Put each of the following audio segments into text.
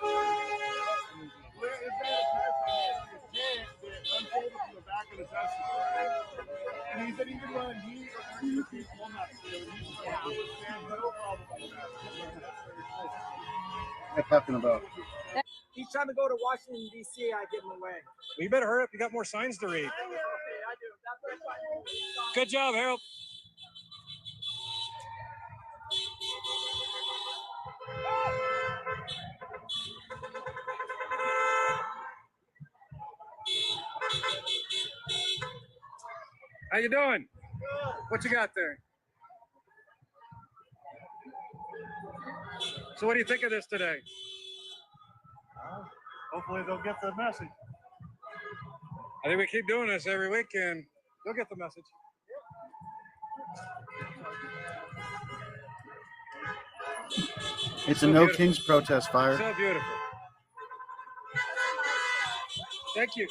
Where is that a person on his head that unfolded from the back of the chest? And he said even when he agreed with people on that field, he was like, I would stand no problem with that. What are you talking about? He's trying to go to Washington, D.C. I give him away. Well, you better hurry up. You got more signs to read. Okay, I do. That's fine. Good job, Harold. How you doing? What you got there? So what do you think of this today? Hopefully they'll get the message. I think we keep doing this every week and they'll get the message. It's So a no beautiful. Kings protest fire. So beautiful. Thank you.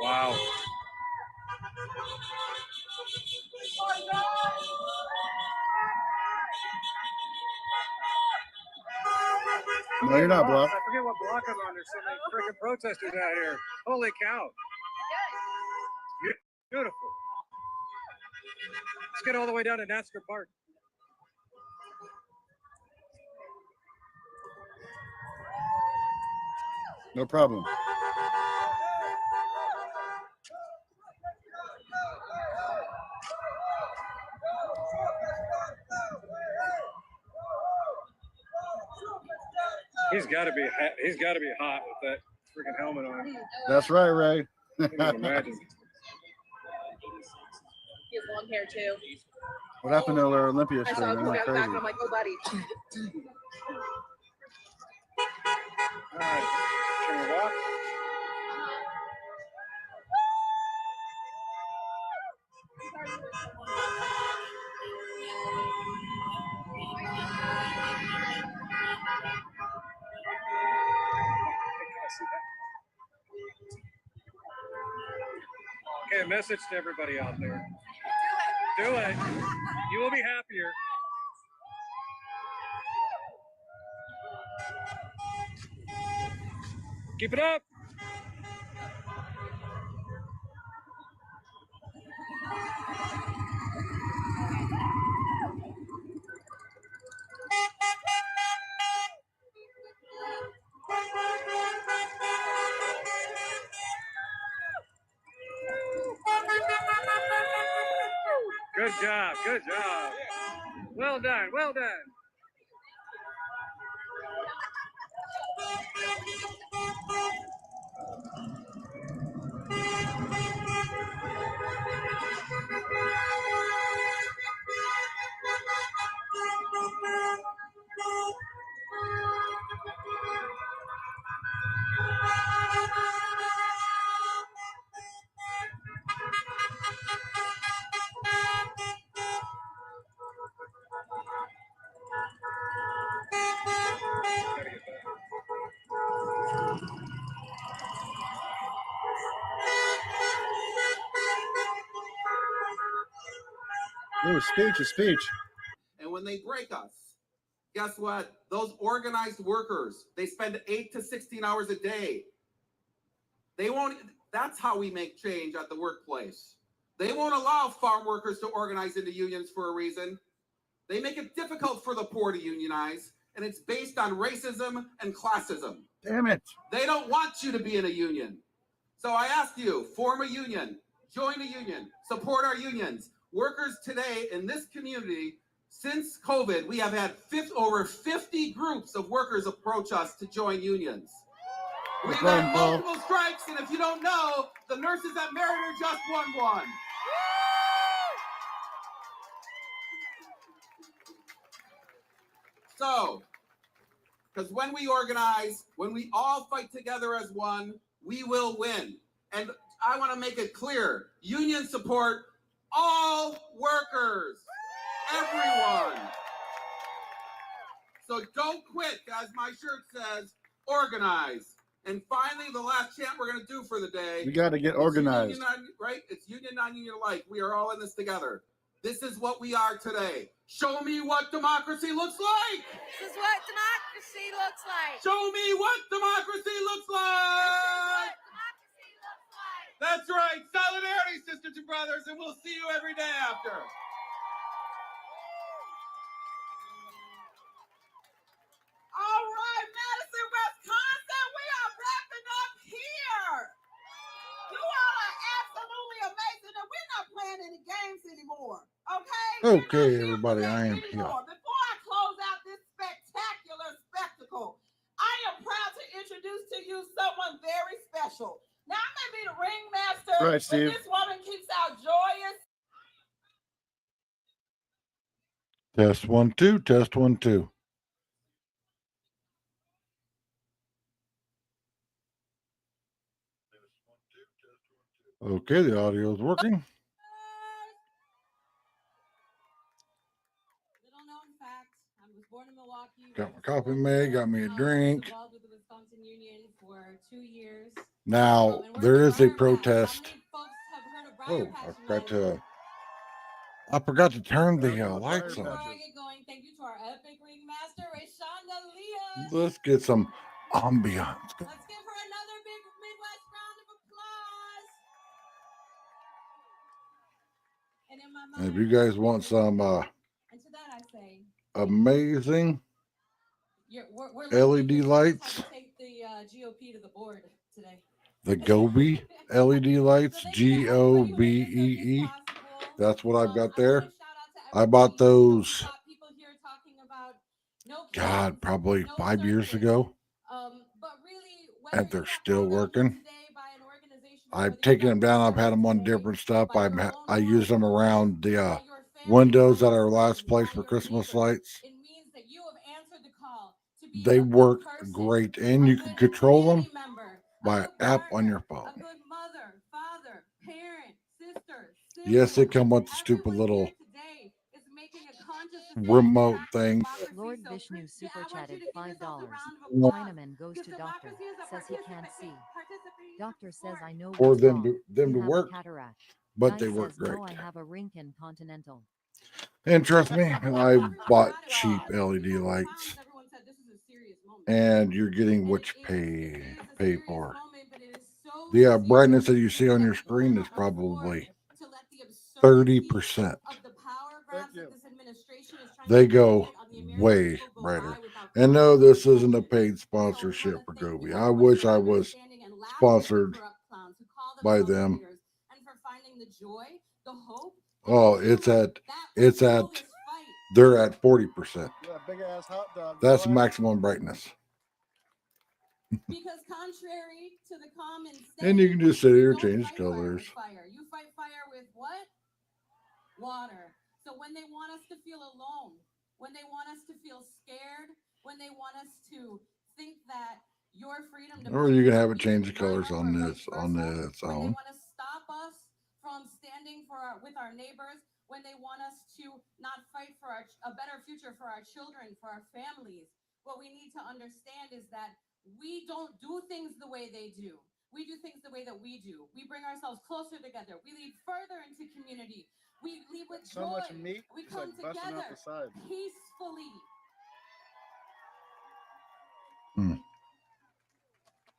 Wow. No, you're not blocked. I forget what block I'm on. There's so many freaking protesters out here. Holy cow. Beautiful. Let's get all the way down to NASCAR Park. No problem. He's got to be hot with that freaking helmet on. That's right, Ray. I can imagine. He has long hair too. What happened to our Olympia I shirt? saw him Man, coming that's out the back crazy. and I'm like, oh buddy. All right. Can we walk? Okay, a message to everybody out there. Do it. You will be happier. Keep it up. Good job. Good job. Well done. Well done. Ooh, a speech. And when they break us, guess what? Those organized workers, they spend 8 to 16 hours a day. They won't, that's how we make change at the workplace. They won't allow farm workers to organize into unions for a reason. They make it difficult for the poor to unionize, and it's based on racism and classism. Damn it. They don't want you to be in a union. So I ask you, form a union, join a union, support our unions. Workers today in this community, since COVID, we have had over 50 groups of workers approach us to join unions. We've had multiple strikes, and if you don't know, the nurses at Mariner just won one. So, because when we organize, when we all fight together as one, we will win. And I want to make it clear, unions support all workers, everyone. So don't quit, as my shirt says, organize. And finally, the last chant we're going to do for the day. We got to get organized. Right? It's union, non-union alike. We are all in this together. This is what we are today. Show me what democracy looks like. This is what democracy looks like. Show me what democracy looks like. Democracy looks like. That's right. Solidarity, sisters and brothers, and we'll see you every day after. All right, Madison, Wisconsin, we are wrapping up here. You all are absolutely amazing, and we're not playing any games anymore, okay? We're not Okay, here for everybody, that I am anymore. Before I close out this spectacular spectacle, I am proud to introduce to you someone very special. Now, I may be the ringmaster, Right, but Steve. this woman keeps our joyous. Test 1 2. Test 1 2. Okay, the audio is working. Little known fact, I was born in Milwaukee. Got my coffee made, got me a drink. Involved with the Wisconsin Union for 2 years. Now And there worked is a at Briar Patch. protest. How many folks have heard of Briar Oh, Patch I in forgot Milwaukee? to. I forgot to turn the Briar lights Before on. I get going, thank you to our epic ringmaster, Rayshonda Leah. Let's get some ambiance. Let's give her another big Midwest round of applause. And in my mind, If you guys want some and to that I say, amazing we're LED looking lights. to take the GOP to the board today. the Gobi LED lights, GOBEE. That's what I've got there. I bought those, God, probably 5 years ago, and they're still working. I've taken them down. I've had them on different stuff. I use them around the windows at our last place for Christmas lights. They work great, and you can control them by app on your phone. Yes, they come with the stupid little remote thing. Lord Vishnu super chatted $5. Chinaman goes to doctor, says he can't see. Doctor says I know For what's them wrong. to You have a work, cataract. but Guy they work says, great. No, I have a Rinkin Continental. And trust me, I bought cheap LED lights, and you're getting what you pay for. The brightness that you see on your screen is probably 30%. They go way brighter. And no, this isn't a paid sponsorship for Gobi. I wish I was sponsored by them. Oh, they're at 40%. Big ass hot dog. That's maximum brightness. Because contrary to the common And you can just sit here and don't change fight fire with colors. fire. You fight fire with what? Water. So when they want us to feel alone, when they want us to feel scared, when they want us to think that your freedom to Or you can have it believe change the is colors vital on or this, vice on versa, its when they own. want to stop us from standing with our neighbors, when they want us to not fight for a better future for our children, for our families. What we need to understand is that we don't do things the way they do. We do things the way that we do. We bring ourselves closer together. We lead further into community. We lead with So joy. much meat. We It's come like busting out together the sides. peacefully.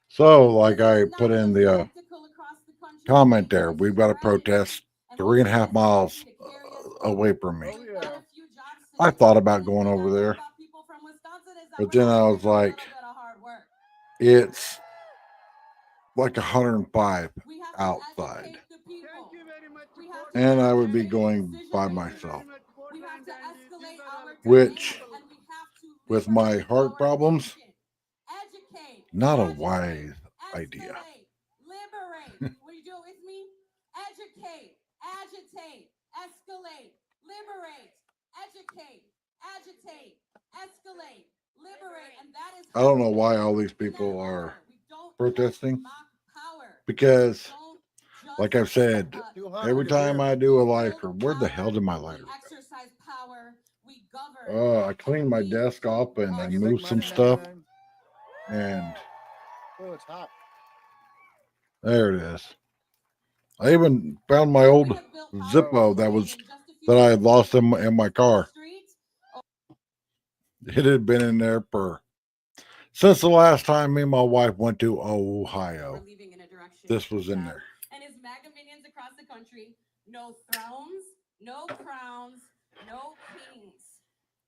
So, like I put in the comment there, we've got a protest 3.5 miles away from me. Oh, yeah. I thought about going over there, but then I was like, it's like 105 outside, and I would be going by myself, which, with my heart problems, not a wise idea. Liberate. Will you do it with me? Educate, agitate, escalate, liberate, educate, agitate, escalate, liberate, and that is. I don't know why all these people are protesting, because, like I've said, every time I do a lifer, where the hell did my lighter go? I cleaned my desk off and I moved some stuff, and Oh, it's hot. there it is. I even found my old Zippo that was that I had lost in my car. Street, It had been in there since the last time me and my wife went to Ohio. we're leaving in a direction This was in south. there. And his MAGA minions across the country, no thrones, no crowns, no kings.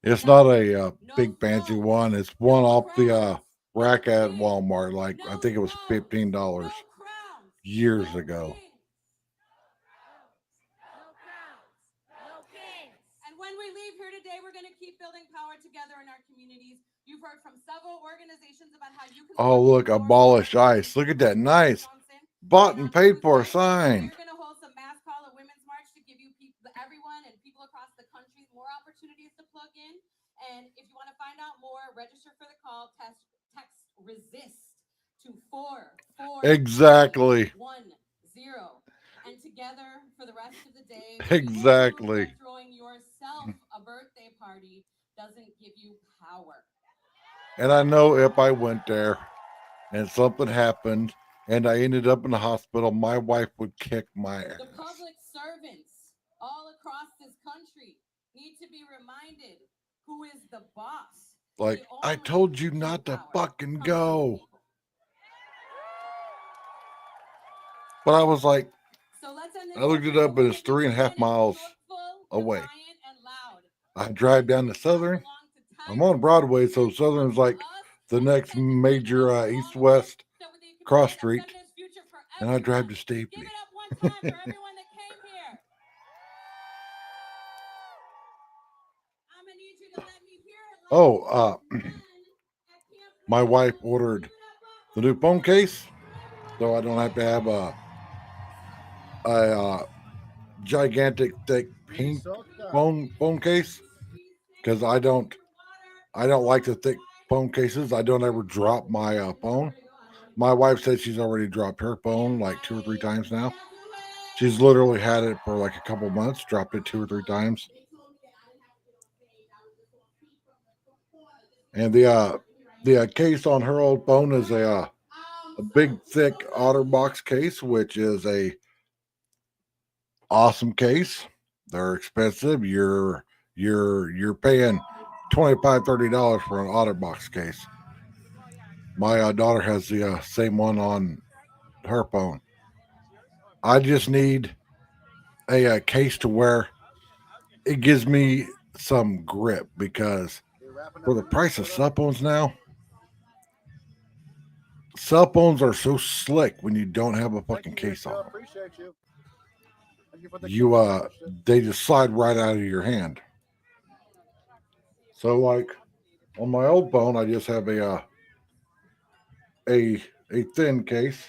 It's not a big fancy one. It's one off the rack at Walmart. Like I think it was $15 No crowns, years no ago. kings. And when we leave here today, we're going to keep building power together in our communities. You've heard from several organizations about how you can. Oh, look, abolish ICE. Look at that nice bought and paid for sign. We're going to hold some mass call at Women's March to give you everyone and people across the country more opportunities to plug in. And if you want to find out more, register for the call. Text resist to 4 Exactly. 1 0. And together for the rest of the day, Exactly. throwing yourself a birthday party doesn't give you power. And I know if I went there and something happened and I ended up in the hospital, my wife would kick my ass. The public servants all across this country need to be reminded who is the boss. Like, I told you not to fucking go. But I was like, I looked it up and it's 3.5 miles away. I drive down to Southern. I'm on Broadway, so Southern's like the next major east-west cross street. And I drive to Stapley. Give it up one time for everyone that came here. I'm gonna need you to let me hear it. Oh, my wife ordered the new phone case, so I don't have to have a gigantic thick pink phone case, because I don't like the thick phone cases. I don't ever drop my phone. My wife said she's already dropped her phone like 2 or 3 times now. She's literally had it for like a couple months, dropped it 2 or 3 times. And the case on her old phone is a big thick OtterBox case, which is a awesome case. They're expensive. You're paying $25-$30 for an OtterBox case. My daughter has the same one on her phone. I just need a case to where it gives me some grip, because for the price of cell phones now, cell phones are so slick when you don't have a fucking case on them. They just slide right out of your hand. So like on my old phone, I just have a thin case,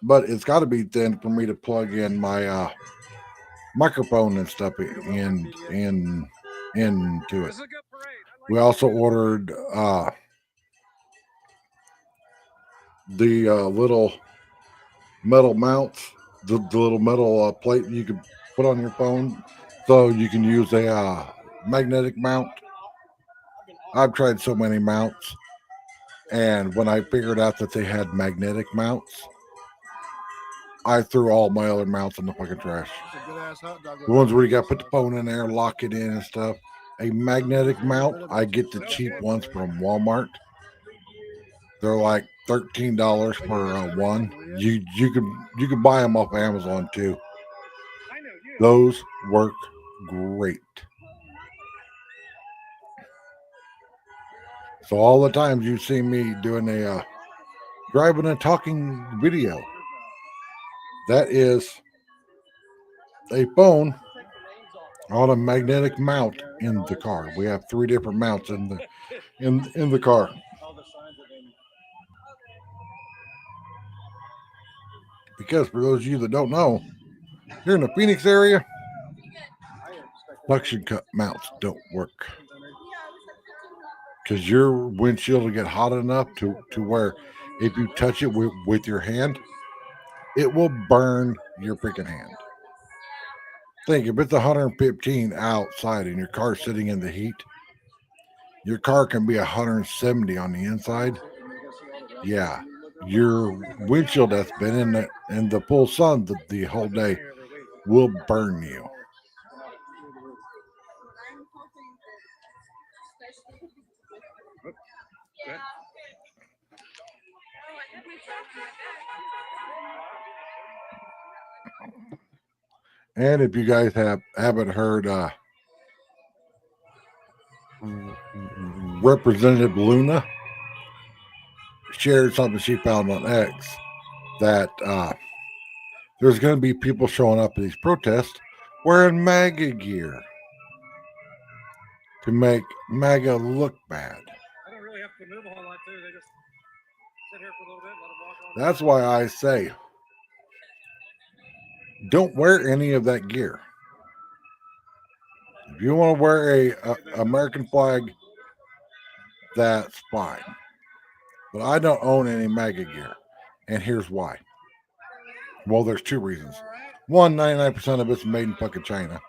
but it's got to be thin for me to plug in my microphone and stuff into it. We also ordered the little metal mounts, the little metal plate you can put on your phone, so you can use a magnetic mount. I've tried so many mounts, and when I figured out that they had magnetic mounts, I threw all my other mounts in the fucking trash. The ones where you got to put the phone in there, lock it in and stuff. A magnetic mount, I get the cheap ones from Walmart. They're like $13 for one. You can buy them off Amazon too. Those work great. So all the times you see me doing a driving and talking video, that is a phone on a magnetic mount in the car. We have 3 different mounts in the car. Because for those of you that don't know, here in the Phoenix area, suction cup mounts don't work, because your windshield will get hot enough to where if you touch it with your hand, it will burn your freaking hand. Think if it's 115 outside and your car's sitting in the heat, your car can be 170 on the inside. Yeah, your windshield that's been in the full sun the whole day will burn you. Good. And if you guys haven't heard Representative Luna shared something she found on X that there's going to be people showing up at these protests wearing MAGA gear to make MAGA look bad. I don't really have to move a whole lot too. They just sit here for a little bit, let them walk on. That's why I say don't wear any of that gear. If you want to wear a American flag, that's fine. But I don't own any MAGA gear. And here's why. Well, there's two reasons. One, 99% of it's made in fucking China.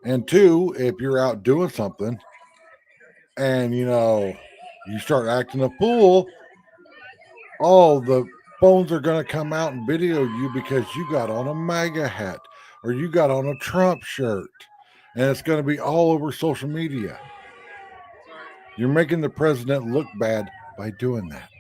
And two, if you're out doing something and, you start acting a fool, all the phones are going to come out and video you because you got on a MAGA hat or you got on a Trump shirt. And it's going to be all over social media. You're making the president look bad by doing that.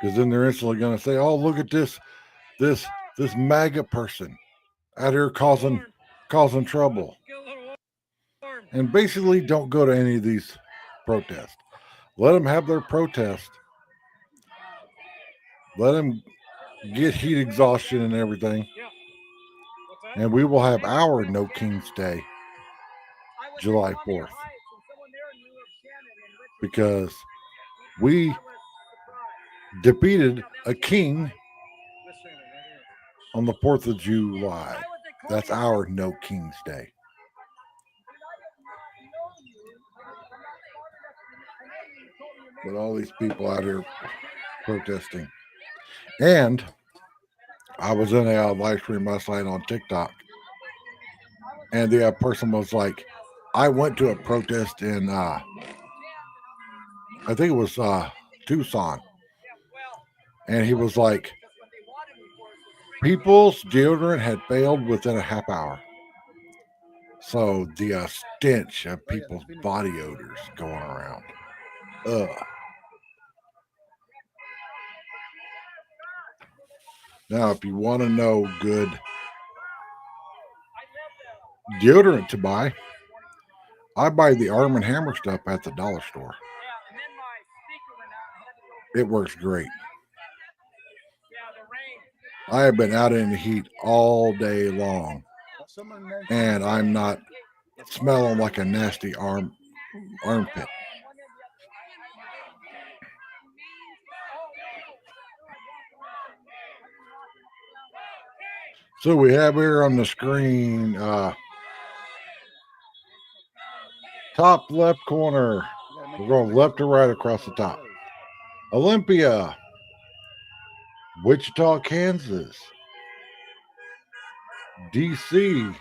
Because then they're instantly going to say, "Oh, look at this MAGA person out here causing trouble." And basically, don't go to any of these protests. Let them have their protest. Let them get heat exhaustion and everything. And we will have our No King's Day, July 4th. Because we defeated a king on the 4th of July. That's our No King's Day. But all these people out here protesting. And I was in a live stream last night on TikTok. And the person was like, I went to a protest in, I think it was Tucson. And he was like, people's deodorant had failed within a half hour. So the stench of people's body odors going around. Ugh. Now, if you want to know good deodorant to buy, I buy the Arm & Hammer stuff at the dollar store. It works great. I have been out in the heat all day long, and I'm not smelling like a nasty armpit. So we have here on the screen, top left corner. We're going left to right across the top. Olympia, Wichita, Kansas, DC,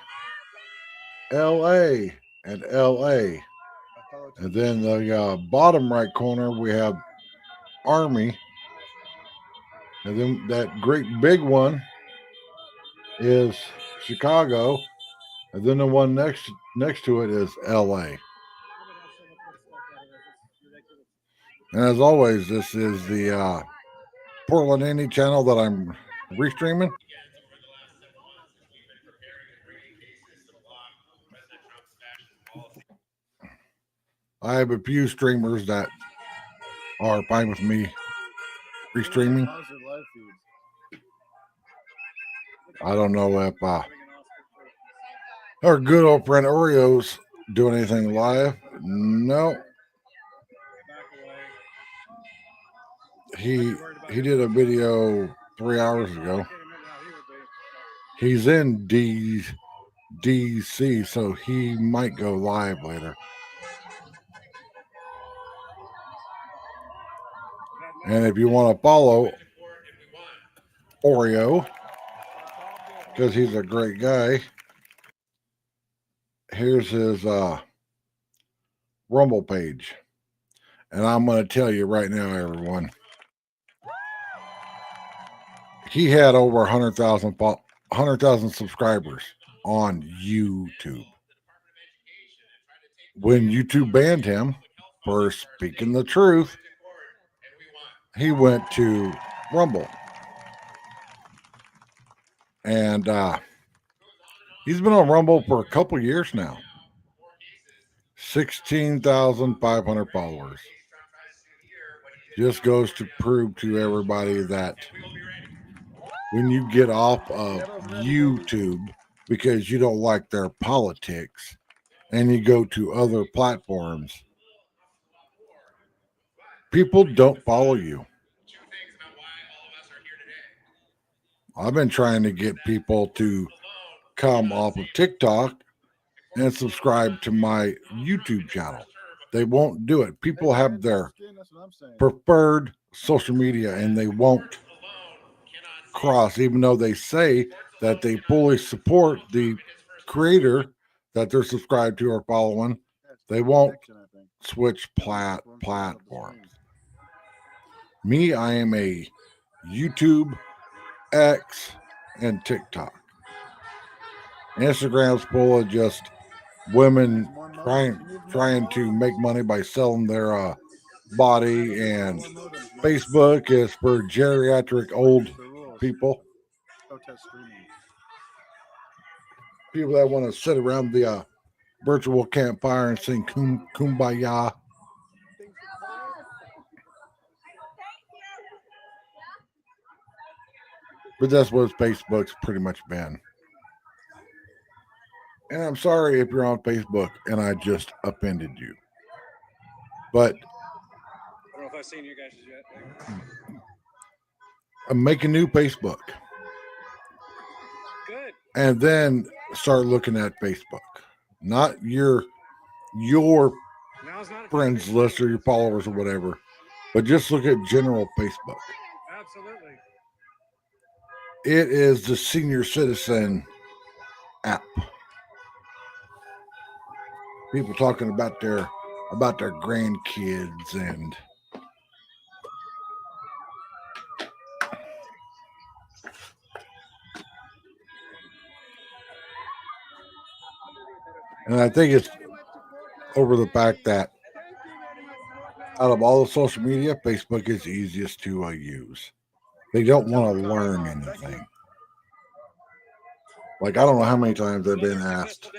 LA, and LA. And then the bottom right corner, we have Army. And then that great big one is Chicago. And then the one next to it is LA. And as always, this is the Portland Indie channel that I'm restreaming. I have a few streamers that are fine with me restreaming. I don't know if our good old friend Oreo's doing anything live. No. He did a video 3 hours ago. He's in DC, so he might go live later. And if you want to follow Oreo, because he's a great guy, here's his Rumble page. And I'm going to tell you right now, everyone. He had over 100,000 subscribers on YouTube. When YouTube banned him for speaking the truth, he went to Rumble. And he's been on Rumble for a couple years now. 16,500 followers. Just goes to prove to everybody that when you get off of YouTube because you don't like their politics and you go to other platforms, people don't follow you. I've been trying to get people to come off of TikTok and subscribe to my YouTube channel. They won't do it. People have their preferred social media and they won't cross, even though they say that they fully support the creator that they're subscribed to or following. They won't switch platforms. Me, I am a YouTube, X, and TikTok. Instagram's full of just women trying to make money by selling their body, and Facebook is for geriatric old people. People that want to sit around the virtual campfire and sing kumbaya. But that's what Facebook's pretty much been. And I'm sorry if you're on Facebook and I just offended you. But I don't know if I've seen you guys yet. Make a new Facebook. Good. And then start looking at Facebook. Not your friends list or your followers or whatever. But just look at general Facebook. Absolutely. It is the senior citizen app. People talking about their grandkids and I think it's over the fact that out of all the social media, Facebook is easiest to use. They don't want to learn anything. Like, I don't know how many times I've been asked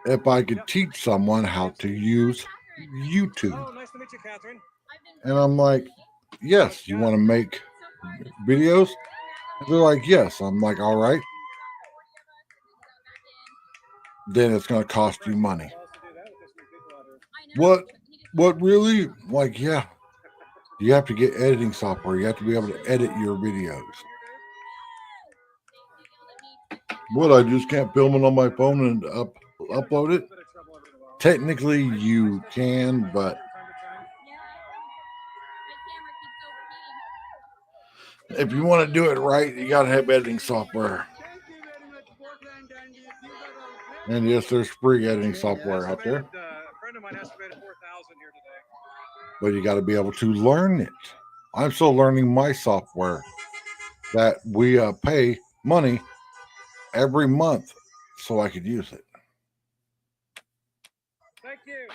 if I could teach someone how to use YouTube. Oh, nice to meet you, Catherine. And I'm like, yes, you want to make videos? And they're like, yes. I'm like, all right. Then it's going to cost you money. What really? Like, yeah. You have to get editing software. You have to be able to edit your videos. What, I just can't film it on my phone and upload it? Technically, you can, but if you want to do it right, you got to have editing software. And yes, there's free editing software out there. A friend of mine estimated 4,000 here today. But you got to be able to learn it. I'm still learning my software that we pay money every month so I could use it. Thank you.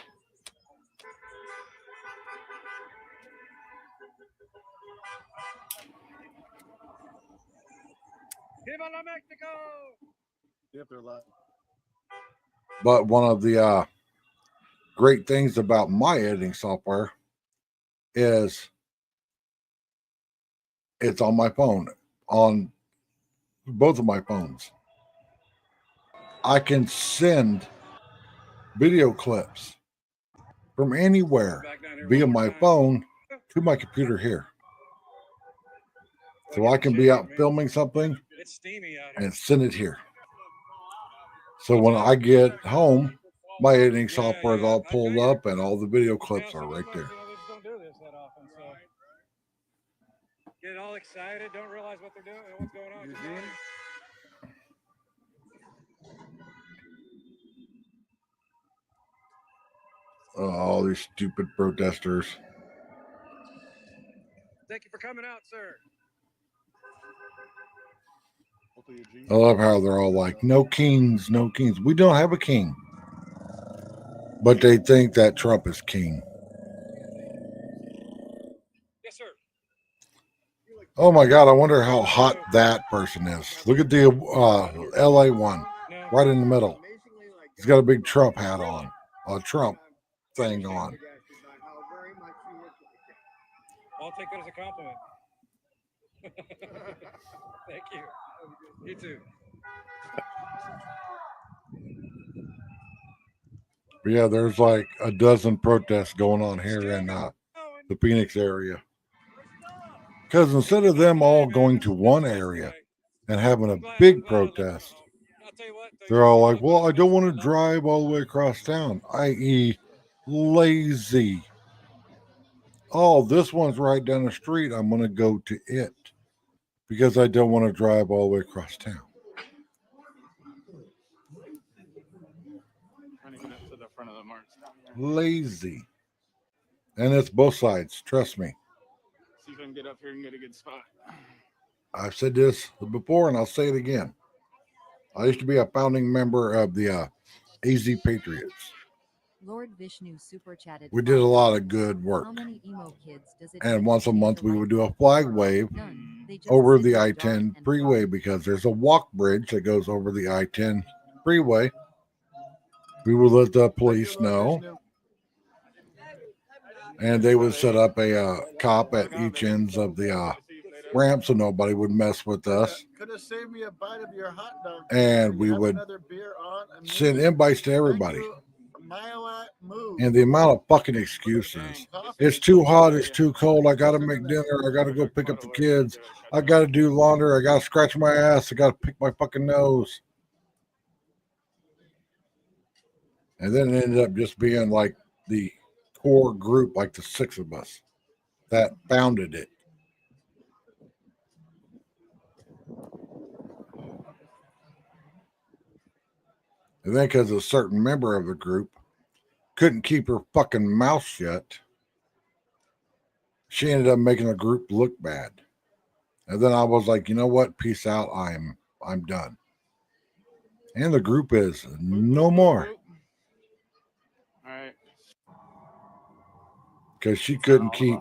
Viva la Mexico! Yep, they're live. But one of the great things about my editing software is it's on my phone, on both of my phones. I can send video clips from anywhere via my phone to my computer here. So I can be out filming something and send it here. So when I get home, my editing software is all pulled up and all the video clips are right there. Don't do this that often, so get all excited, don't realize what they're doing, what's going on. all these stupid protesters. Thank you for coming out, sir. I love how they're all like, no kings, no kings. We don't have a king. But they think that Trump is king. Yes, sir. Oh my God, I wonder how hot that person is. Look at the LA one No. right in the middle. He's got a big Trump hat on, a Trump thing on. I'll take that as a compliment. Thank you. You too. But yeah, there's like a dozen protests going on here in the Phoenix area. Because instead of them all going to one area and having a big protest, they're all like, well, I don't want to drive all the way across town, i.e., lazy. Oh, this one's right down the street. I'm going to go to it because I don't want to drive all the way across town. Trying to get up to the front of the march. Lazy. And it's both sides. Trust me. See if I can get up here and get a good spot. I've said this before and I'll say it again. I used to be a founding member of the AZ Patriots. Lord Vishnu super chatted. We did a lot of good work. How many emo kids does it And take once to a change month we light would do a bulb? flag wave None. They just over sit the in I-10 dark and freeway fly. because there's a walk bridge that goes over the I-10 freeway. We would let the police know, and they would set up a cop at each ends of the ramp so nobody would mess with us. Could have saved me a bite of your hot dog. And we would send invites to everybody. And the amount of fucking excuses. It's too hot, it's too cold, I gotta make dinner, I gotta go pick up the kids, I gotta do laundry, I gotta scratch my ass, I gotta pick my fucking nose. And then it ended up just being like the core group, like the six of us that founded it. And then because a certain member of the group couldn't keep her fucking mouth shut, she ended up making the group look bad. And then I was like, you know what? Peace out. I'm done. And the group is no more. All right. Because she couldn't keep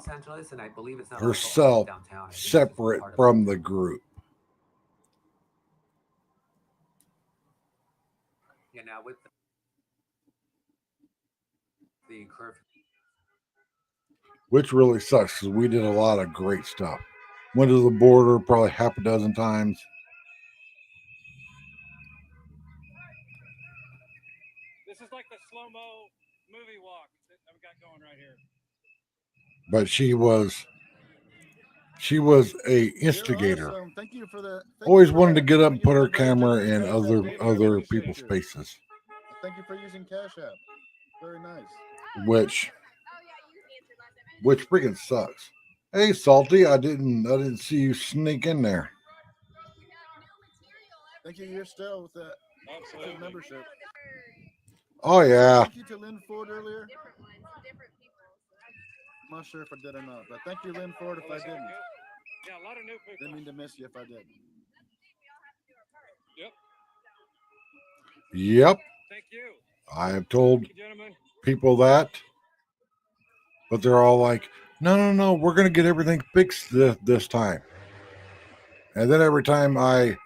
herself separate from the group. Yeah, now with the curfew. Which really sucks because we did a lot of great stuff. Went to the border probably half a dozen times. This is like the slow-mo movie walk that I've got going right here. But she was a instigator. Awesome. Thank you for the. Always wanted to get up and put her camera in other people's faces. Thank you for using Cash App. Very nice. Which freaking sucks. Hey, Salty, I didn't see you sneak in there. Thank you. You're still with that Absolutely. membership. Oh yeah. Thank you to Lynn Ford earlier. I'm not sure if I did or not, but thank you, Lynn Ford, if I didn't. Yeah, a lot of new people. Didn't mean to miss you if I did. Yep. Yep. Thank you. I have told Thank you, gentlemen. people that, but they're all like, no, we're going to get everything fixed this time. And then every time I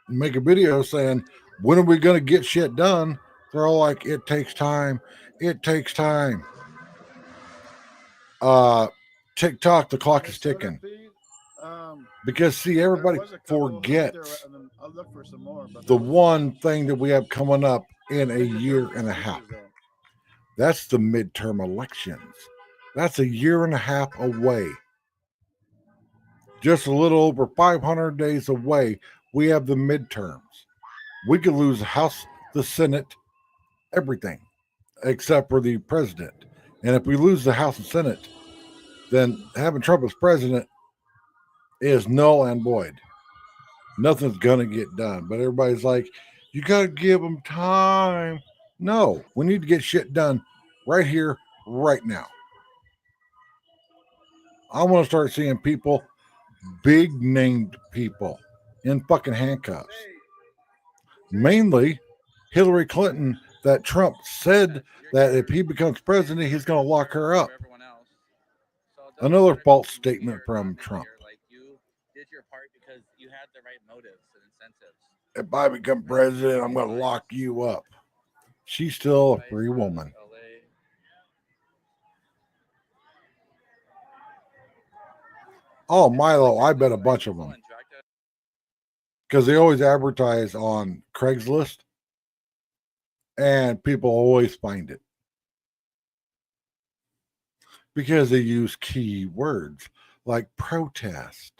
make a video saying, when are we going to get shit done? They're all like, it takes time. It takes time. TikTok, the clock is ticking. Because see, everybody forgets I'll look for some more, but the one thing that we have coming up in a year and a half. That's the midterm elections. That's a year and a half away. Just a little over 500 days away, we have the midterms. We could lose the House, the Senate, everything, except for the president. And if we lose the House and Senate, then having Trump as president is null and void. Nothing's going to get done. But everybody's like, you got to give them time. No, we need to get shit done right here, right now. I want to start seeing people, big named people, in fucking handcuffs. Mainly Hillary Clinton, that Trump said that if he becomes president, he's going to lock her up. Another false statement from Trump. Like you did your part because you had the right motives and incentives. If I become president, I'm going to lock you up. She's still a free woman. Oh, Milo, I bet a bunch of them. Because they always advertise on Craigslist. And people always find it. Because they use key words like protest.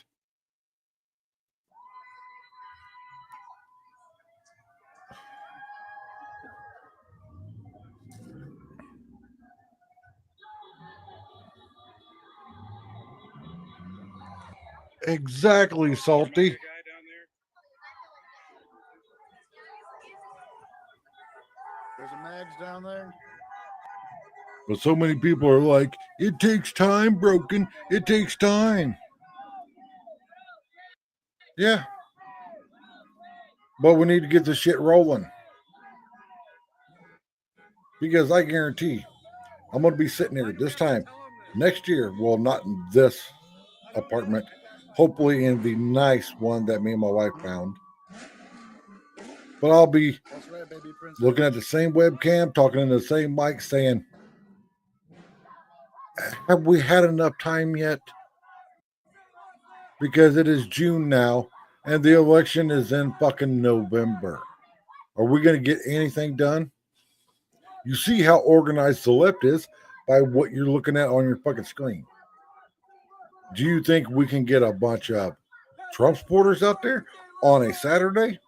Exactly, Salty. There's a Mags down there. But so many people are like, it takes time, Broken. It takes time. Yeah. But we need to get this shit rolling. Because I guarantee I'm going to be sitting here this time next year. Well, not in this apartment. Hopefully in the nice one that me and my wife found. But I'll be looking at the same webcam, talking in the same mic, saying, have we had enough time yet? Because it is June now, and the election is in fucking November. Are we going to get anything done? You see how organized the left is by what you're looking at on your fucking screen. Do you think we can get a bunch of Trump supporters out there on a Saturday?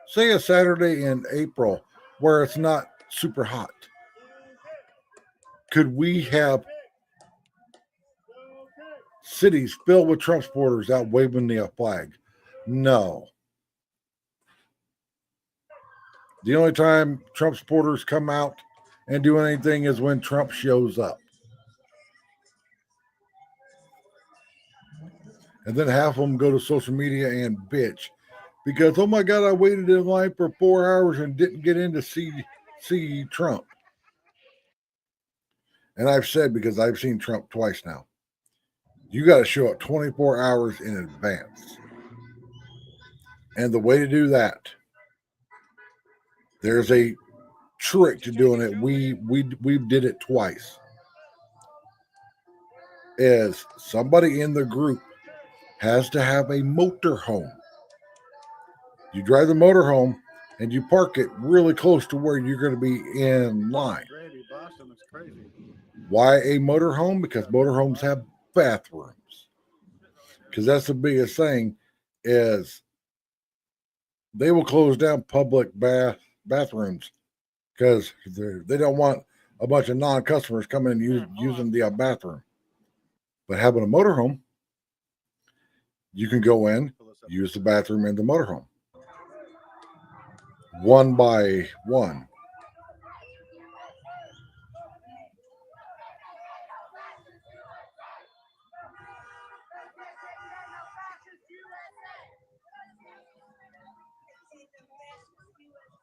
Say a Saturday in April where it's not super hot. Could we have cities filled with Trump supporters out waving the flag? No. The only time Trump supporters come out and do anything is when Trump shows up. And then half of them go to social media and bitch because, oh my God, I waited in line for 4 hours and didn't get in to see Trump. And I've said, because I've seen Trump twice now, you got to show up 24 hours in advance. And the way to do that, there's a trick to doing it. We did it twice. Is somebody in the group has to have a motorhome. You drive the motorhome and you park it really close to where you're going to be in line. Boston is crazy. Why a motorhome? Because motorhomes have bathrooms. Because that's the biggest thing is they will close down public bathrooms because they don't want a bunch of non-customers coming and using the bathroom. But having a motorhome, you can go in, use the bathroom in the motorhome. One by one.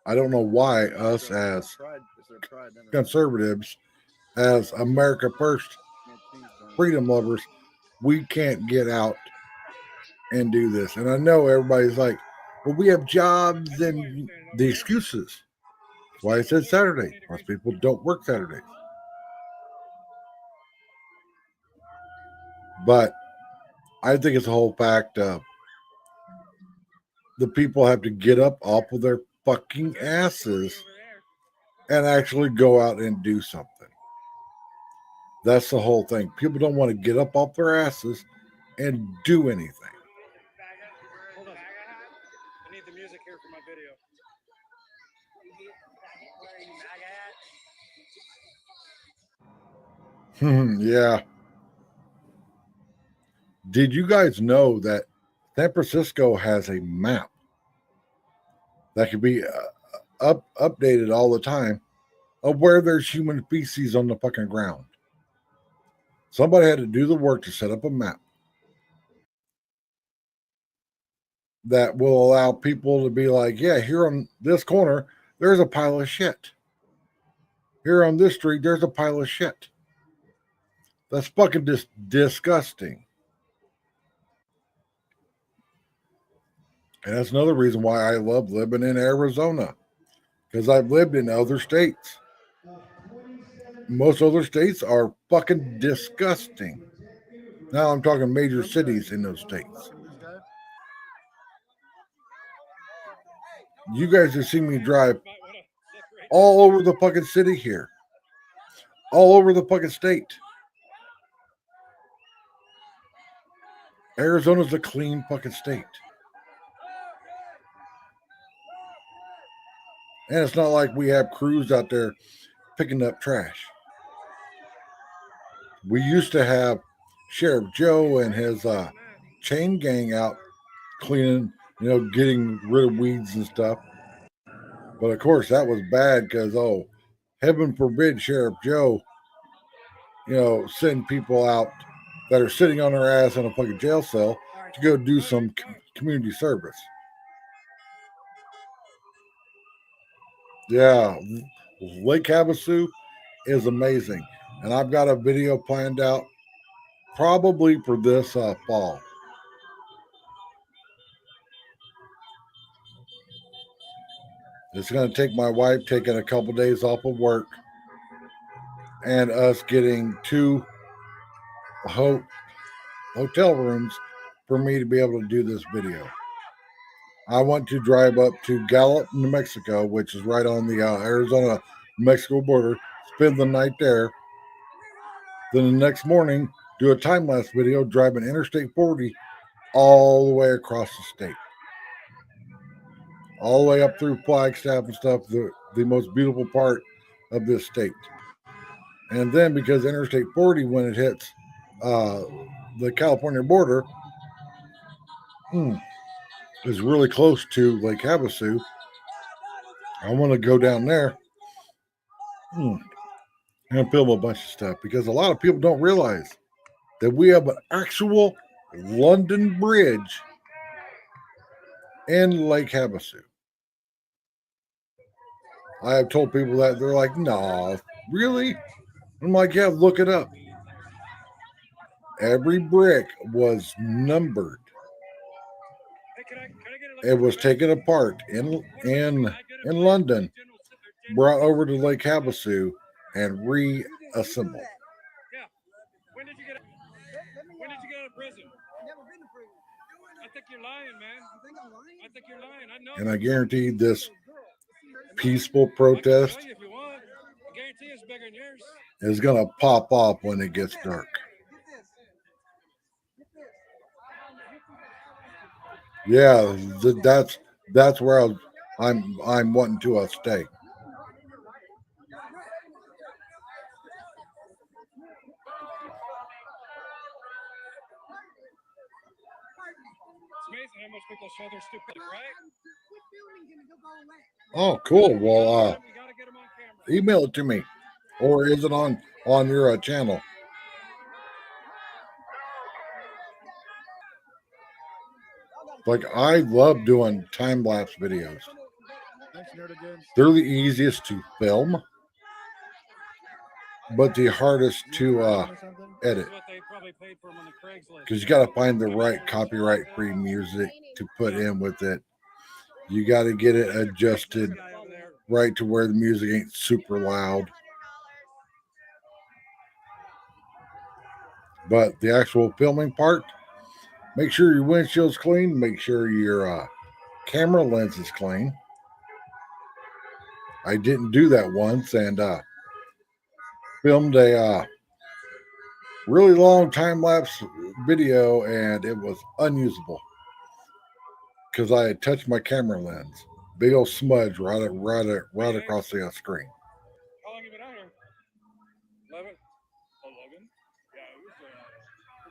I don't know why us as conservatives, as America First freedom lovers, we can't get out and do this. And I know everybody's like, well, we have jobs and the excuses. That's why I said Saturday. Most people don't work Saturdays. But I think it's a whole fact of the people have to get up off of their fucking asses and actually go out and do something. That's the whole thing. People don't want to get up off their asses and do anything. Hold on. I need the music here for my video. Yeah. Did you guys know that San Francisco has a map that can be updated all the time of where there's human feces on the fucking ground. Somebody had to do the work to set up a map that will allow people to be like, yeah, here on this corner, there's a pile of shit. Here on this street, there's a pile of shit. That's fucking disgusting. And that's another reason why I love living in Arizona, because I've lived in other states. Most other states are fucking disgusting. Now I'm talking major cities in those states. You guys have seen me drive all over the fucking city here. All over the fucking state. Arizona's a clean fucking state. And it's not like we have crews out there picking up trash. We used to have Sheriff Joe and his chain gang out cleaning, getting rid of weeds and stuff. But of course, that was bad because, heaven forbid Sheriff Joe, send people out that are sitting on their ass in a fucking jail cell to go do some community service. Yeah, Lake Havasu is amazing. And I've got a video planned out probably for this fall. It's going to take my wife taking a couple days off of work and us getting 2 hotel rooms for me to be able to do this video. I want to drive up to Gallup, New Mexico, which is right on the Arizona-Mexico border, spend the night there. Then the next morning, do a time-lapse video driving Interstate 40 all the way across the state. All the way up through Flagstaff and stuff, the most beautiful part of this state. And then because Interstate 40, when it hits the California border, is really close to Lake Havasu, I want to go down there and film a bunch of stuff, because a lot of people don't realize that we have an actual London Bridge in Lake Havasu. I have told people that, they're like, "Nah, really?" I'm like, "Yeah, look it up." Every brick was numbered. It was taken apart in London, brought over to Lake Havasu, and reassembled. Yeah. When did you get out of prison? Never been to prison. I think you're lying, man. You think I'm lying? I think you're lying. I know. And I guarantee this peaceful protest if you want. I guarantee it's bigger than yours. is going to pop off when it gets dark. Yeah, that's where I'm wanting to stay. It's amazing how much people show their stupidity, right? Oh, cool. Well, You gotta get them on camera. email it to me, or is it on your channel? Like, I love doing time-lapse videos. They're the easiest to film, but the hardest to edit, because you got to find the right copyright-free music to put in with it. You got to get it adjusted right to where the music ain't super loud. But the actual filming part, make sure your windshield's clean. Make sure your camera lens is clean. I didn't do that once, and filmed a really long time-lapse video, and it was unusable because I had touched my camera lens. Big old smudge right across the screen. How long have you been out here? 11? 11? Yeah,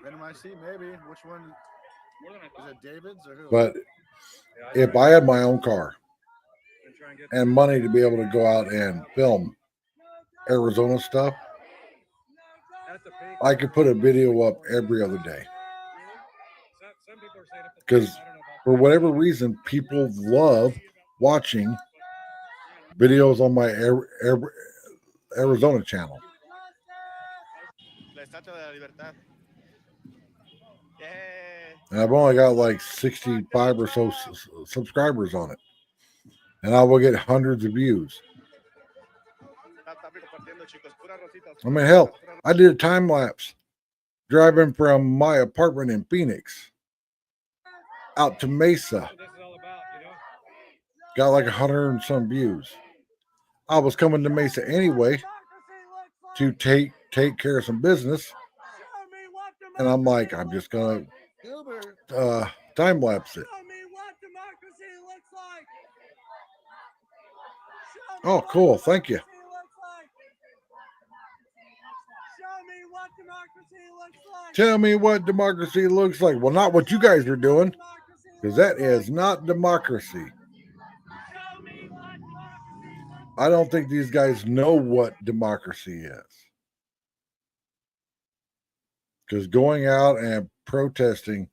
it was NYC, maybe. Which one? more than I thought. Is it David's or who? But if I had my own car, try and get and money to be able to go out and film Arizona stuff, that's a big I could put a video up every other day. some people are saying it's Because I don't know about for whatever reason, people love watching videos on my Arizona channel. La Estatua de la Libertad. Yeah. And I've only got like 65 or so subscribers on it. And I will get hundreds of views. I mean, hell, I did a time lapse driving from my apartment in Phoenix out to Mesa. what this is all about, you know? Got like 100 and some views. I was coming to Mesa anyway to take care of some business. And I'm like, I'm just going to time lapse it. Oh, cool. Thank you. Tell me what democracy looks like. Well, not what you guys are doing, because that is not democracy. I don't think these guys know what democracy is. Because going out and protesting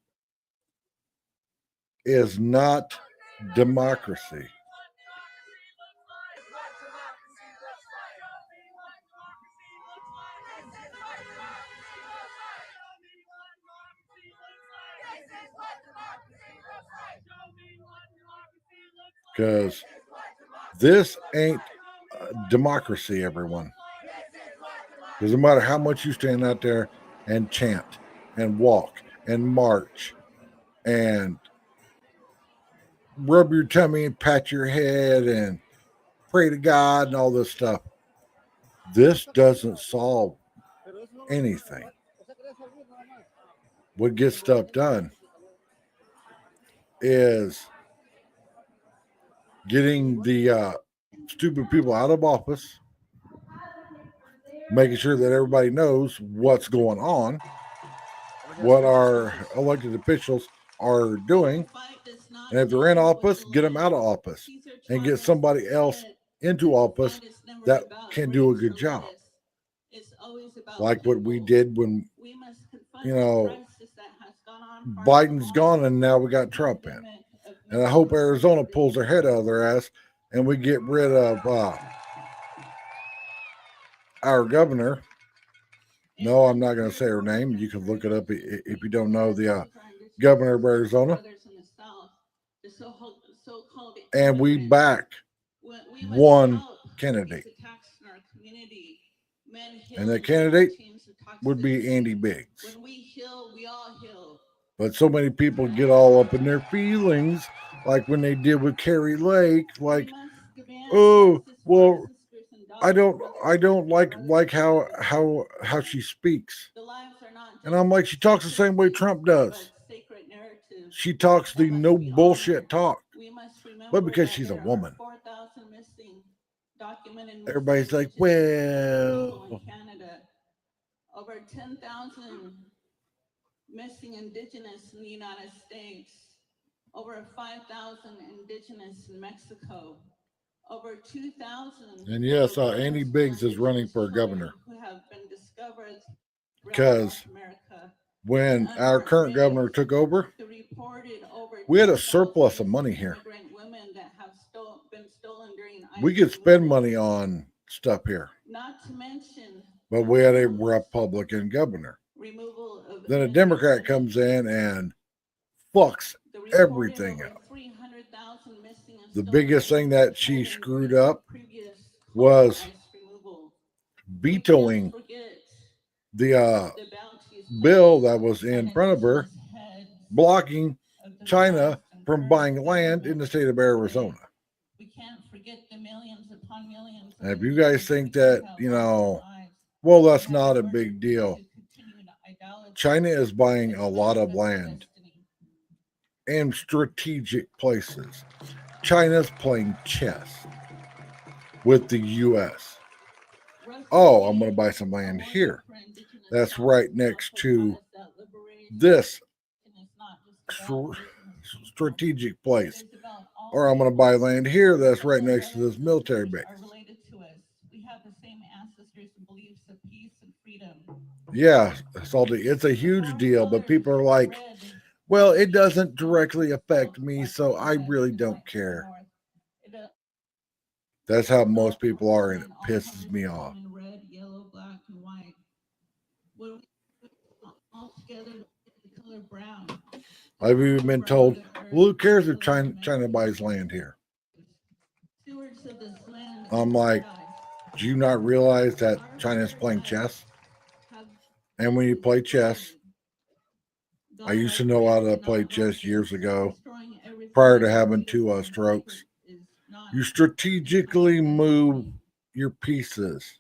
is not democracy. Because this ain't democracy, everyone. Because no matter how much you stand out there and chant and walk and march and rub your tummy and pat your head and pray to God and all this stuff, this doesn't solve anything. What gets stuff done is getting the stupid people out of office, making sure that everybody knows what's going on, what our elected officials are doing, and if they're in office, get them out of office and get somebody else into office that can do a good job. Like what we did when, you know, Biden's gone and now we got Trump in. And I hope Arizona pulls their head out of their ass and we get rid of our governor. No, I'm not going to say her name. You can look it up if you don't know the governor of Arizona. And we back one candidate. And that candidate would be Andy Biggs. But so many people get all up in their feelings, like when they did with Carrie Lake, like, oh, well, I don't like how she speaks. And I'm like, she talks the same way Trump does. She talks the no bullshit talk. But because she's a woman, everybody's like, well, over 10,000 missing indigenous in the United States, over 5,000 indigenous in Mexico, over 2,000. And yes, Andy Biggs is running for governor. Who have been discovered because when our current governor took over, we had a surplus of money here. We could spend money on stuff here. But we had a Republican governor. Then a Democrat comes in and fucks everything up. The biggest thing that she screwed up was vetoing the bill that was in front of her, blocking China from buying land in the state of Arizona. And if you guys think that, you know, well, that's not a big deal. China is buying a lot of land in strategic places. China's playing chess with the U.S. Oh, I'm going to buy some land here. That's right next to this strategic place. or I'm going to buy land here that's right next to this military base. Are related to us. We have the same ancestors and beliefs of peace and freedom. Yeah, Salty, it's a huge deal, but people are like, well, it doesn't directly affect me, so I really don't care. That's how most people are, and it pisses me off. Red, yellow, black, and white. When we all together, the color brown. I've even been told, well, who cares if China buys land here? I'm like, do you not realize that China's playing chess? And when you play chess, I used to know how to play chess years ago, prior to having two strokes. You strategically move your pieces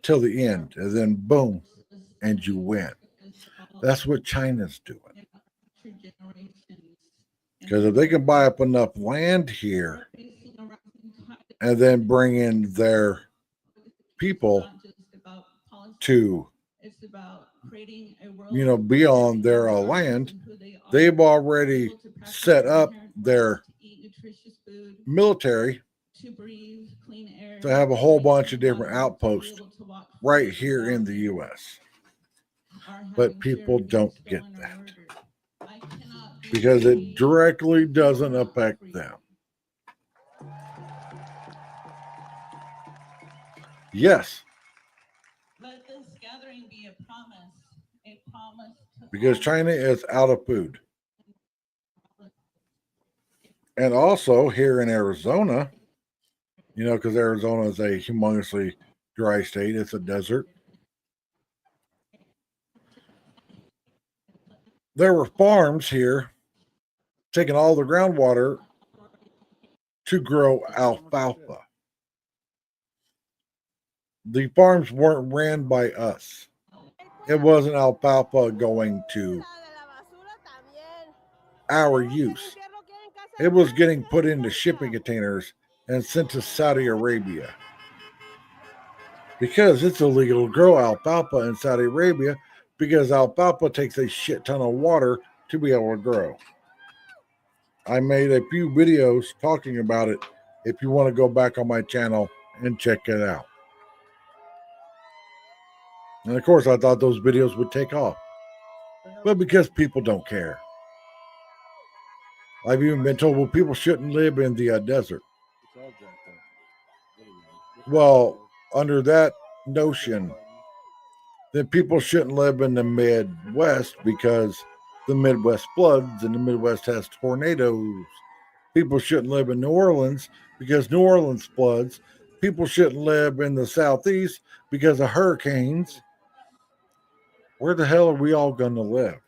till the end, and then boom, and you win. That's what China's doing. Because if they can buy up enough land here and then bring in their people to, be on their land, they've already set up their military to have a whole bunch of different outposts right here in the U.S. But people don't get that because it directly doesn't affect them. Yes. Let this gathering be a promise Because China is out of food. And also here in Arizona, because Arizona is a humongously dry state, it's a desert. There were farms here taking all the groundwater to grow alfalfa. The farms weren't ran by us. It wasn't alfalfa going to our use. It was getting put into shipping containers and sent to Saudi Arabia. Because it's illegal to grow alfalfa in Saudi Arabia, because alfalfa takes a shit ton of water to be able to grow. I made a few videos talking about it if you want to go back on my channel and check it out. And of course, I thought those videos would take off. But because people don't care. I've even been told, well, people shouldn't live in the desert. Well, under that notion, then people shouldn't live in the Midwest because the Midwest floods and the Midwest has tornadoes. People shouldn't live in New Orleans because New Orleans floods. People shouldn't live in the Southeast because of hurricanes. Where the hell are we all going to live?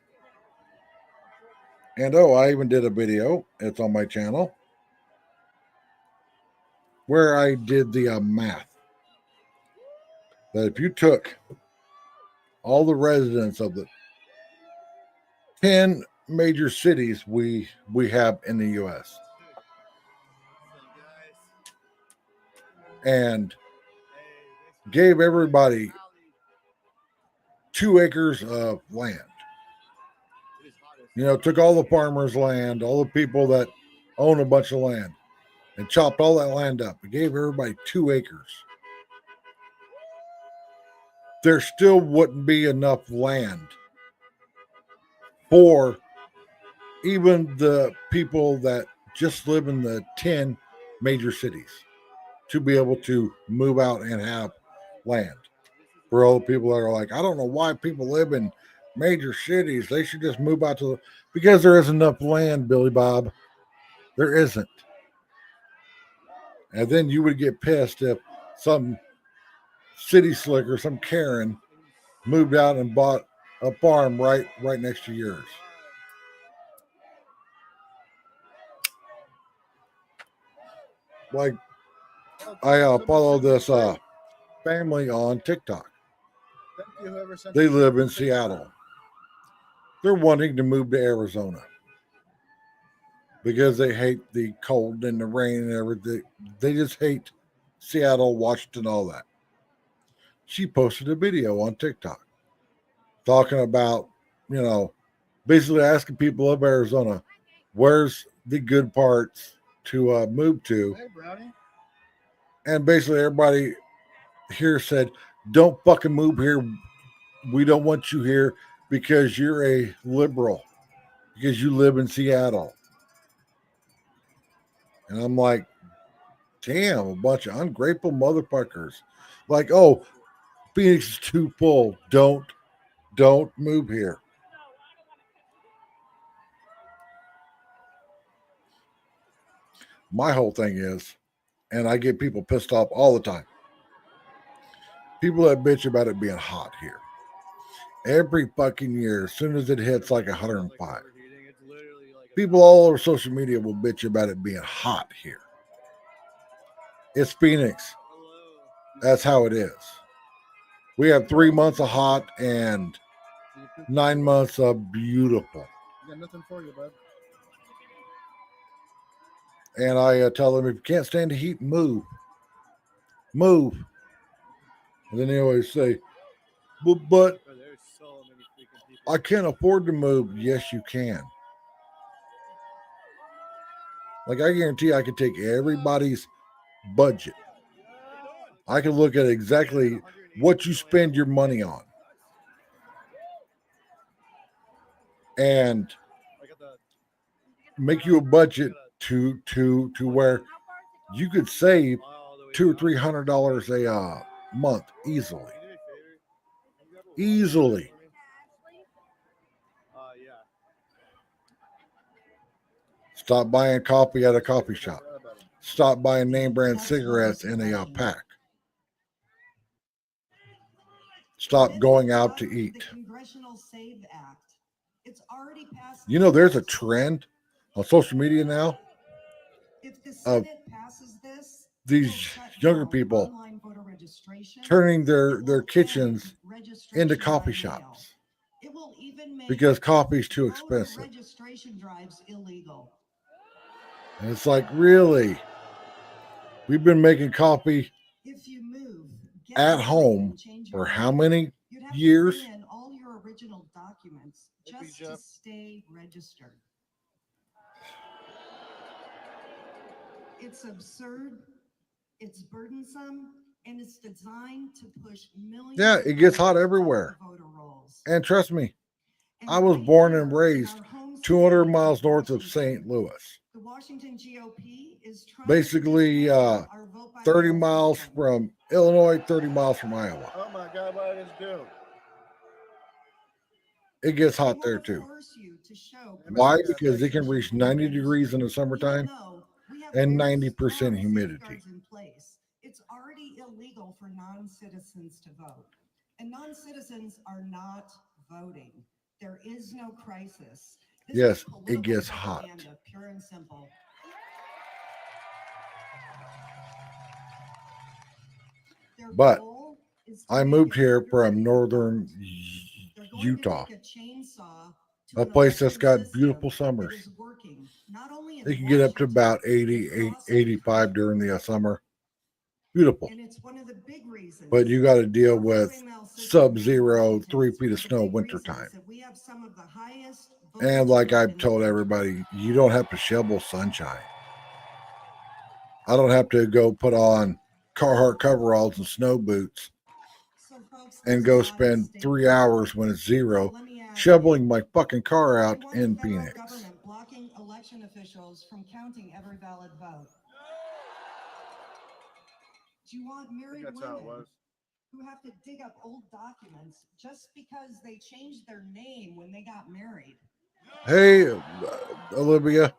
And I even did a video, it's on my channel, where I did the math. That if you took all the residents of the 10 major cities we have in the U.S. and gave everybody 2 acres of land, took all the farmers' land, all the people that own a bunch of land, and chopped all that land up and gave everybody 2 acres. There still wouldn't be enough land for even the people that just live in the 10 major cities to be able to move out and have land. For all the people that are like, I don't know why people live in major cities. They should just move out to because there isn't enough land, Billy Bob. There isn't. And then you would get pissed if some city slicker, some Karen, moved out and bought a farm right next to yours. Like, I follow this family on TikTok. They live in Seattle. They're wanting to move to Arizona because they hate the cold and the rain and everything. They just hate Seattle, Washington, all that. She posted a video on TikTok talking about, basically asking people of Arizona, where's the good parts to move to. Hey, Brownie. And basically everybody here said, don't fucking move here. We don't want you here because you're a liberal, because you live in Seattle. And I'm like, damn, a bunch of ungrateful motherfuckers. Like, oh, Phoenix is too full. Don't move here. My whole thing is, and I get people pissed off all the time. People that bitch about it being hot here. Every fucking year, as soon as it hits like 105, people all over social media will bitch about it being hot here. It's Phoenix. That's how it is. We have 3 months of hot and 9 months of beautiful. Got nothing for you, bud. And I tell them, if you can't stand the heat, move. Move. And then they always say, but I can't afford to move. Yes, you can. Like, I guarantee I can take everybody's budget. I can look at exactly what you spend your money on. And make you a budget to where you could save $200 or $300 a month easily. Easily. Stop buying coffee at a coffee shop. Stop buying name brand cigarettes in a pack. Stop going out to eat. You know, there's a trend on social media now of these younger people turning their kitchens into coffee shops because coffee's too expensive. And it's like, really? We've been making coffee at home for how many years? All your original documents just to stay registered. It's absurd, it's burdensome, and it's designed to push millions. Yeah, it gets hot everywhere. And trust me, I was born and raised 200 miles north of St. Louis. The Washington GOP is basically 30 miles from Illinois, 30 miles from Iowa. Oh my God, what did this do? It gets hot there too. Why? Because it can reach 90 degrees in the summertime and 90% humidity. It's already illegal for non-citizens to vote. And non-citizens are not voting. There is no crisis. Yes, it gets hot. Pure and simple. But I moved here from northern Utah, a place that's got beautiful summers. It can get up to about 80, 85 during the summer. Beautiful. But you got to deal with sub-zero, 3 feet of snow wintertime. And like I've told everybody, you don't have to shovel sunshine. I don't have to go put on Carhartt coveralls and snow boots and go spend 3 hours when it's zero shoveling my fucking car out in Phoenix. Blocking election officials from counting every valid vote. Do you want married women who have to dig up old documents just because they changed their name when they got married? Hey, Olivia.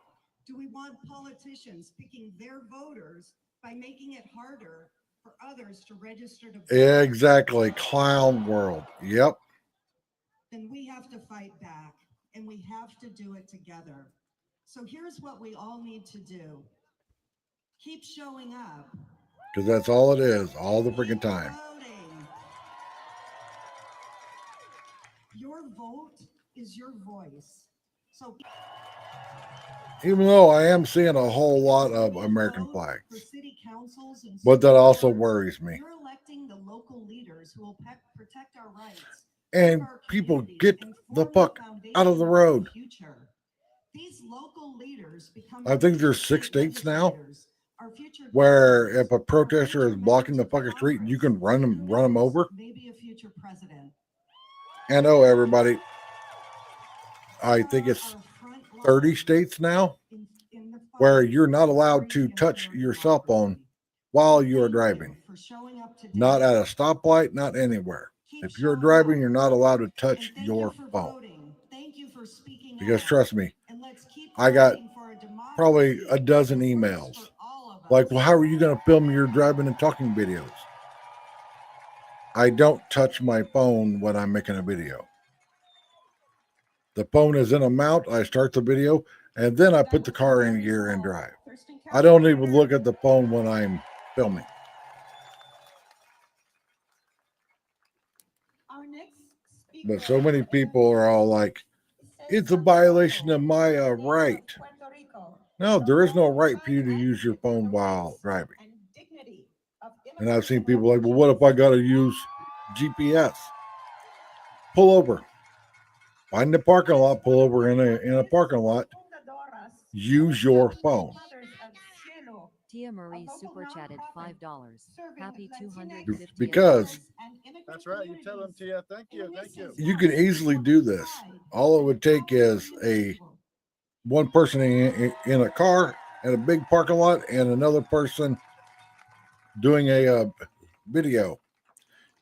Do we want politicians picking their voters by making it harder for others to register to vote? Yeah, exactly. Clown world. Yep. Then we have to fight back, and we have to do it together. So here's what we all need to do. Keep showing up. Because that's all it is, all the freaking time. Voting. Your vote is your voice. So even though I am seeing a whole lot of American flags, but that also worries me. You're electing the local leaders who will protect our rights. And people get the fuck out of the road. These local leaders become I think there's 6 states now where if a protester is blocking the fucking street, you can run them over. Maybe a future president. And oh, everybody, I think it's 30 states now where you're not allowed to touch your cell phone while you are driving. Not at a stoplight, not anywhere. If you're driving, you're not allowed to touch your phone. Because trust me, I got probably a dozen emails. Like, well, how are you going to film your driving and talking videos? I don't touch my phone when I'm making a video. The phone is in a mount. I start the video, and then I put the car in gear and drive. I don't even look at the phone when I'm filming. But so many people are all like, it's a violation of my right. No, there is no right for you to use your phone while driving. And I've seen people like, well, what if I got to use GPS? Pull over. Find the parking lot, pull over in a parking lot. Use your phone. Tia Marie super chatted $5. Happy 250th Because That's right. You tell them, Tia. Thank you. Thank you. you can easily do this. All it would take is one person in a car at a big parking lot and another person doing a video.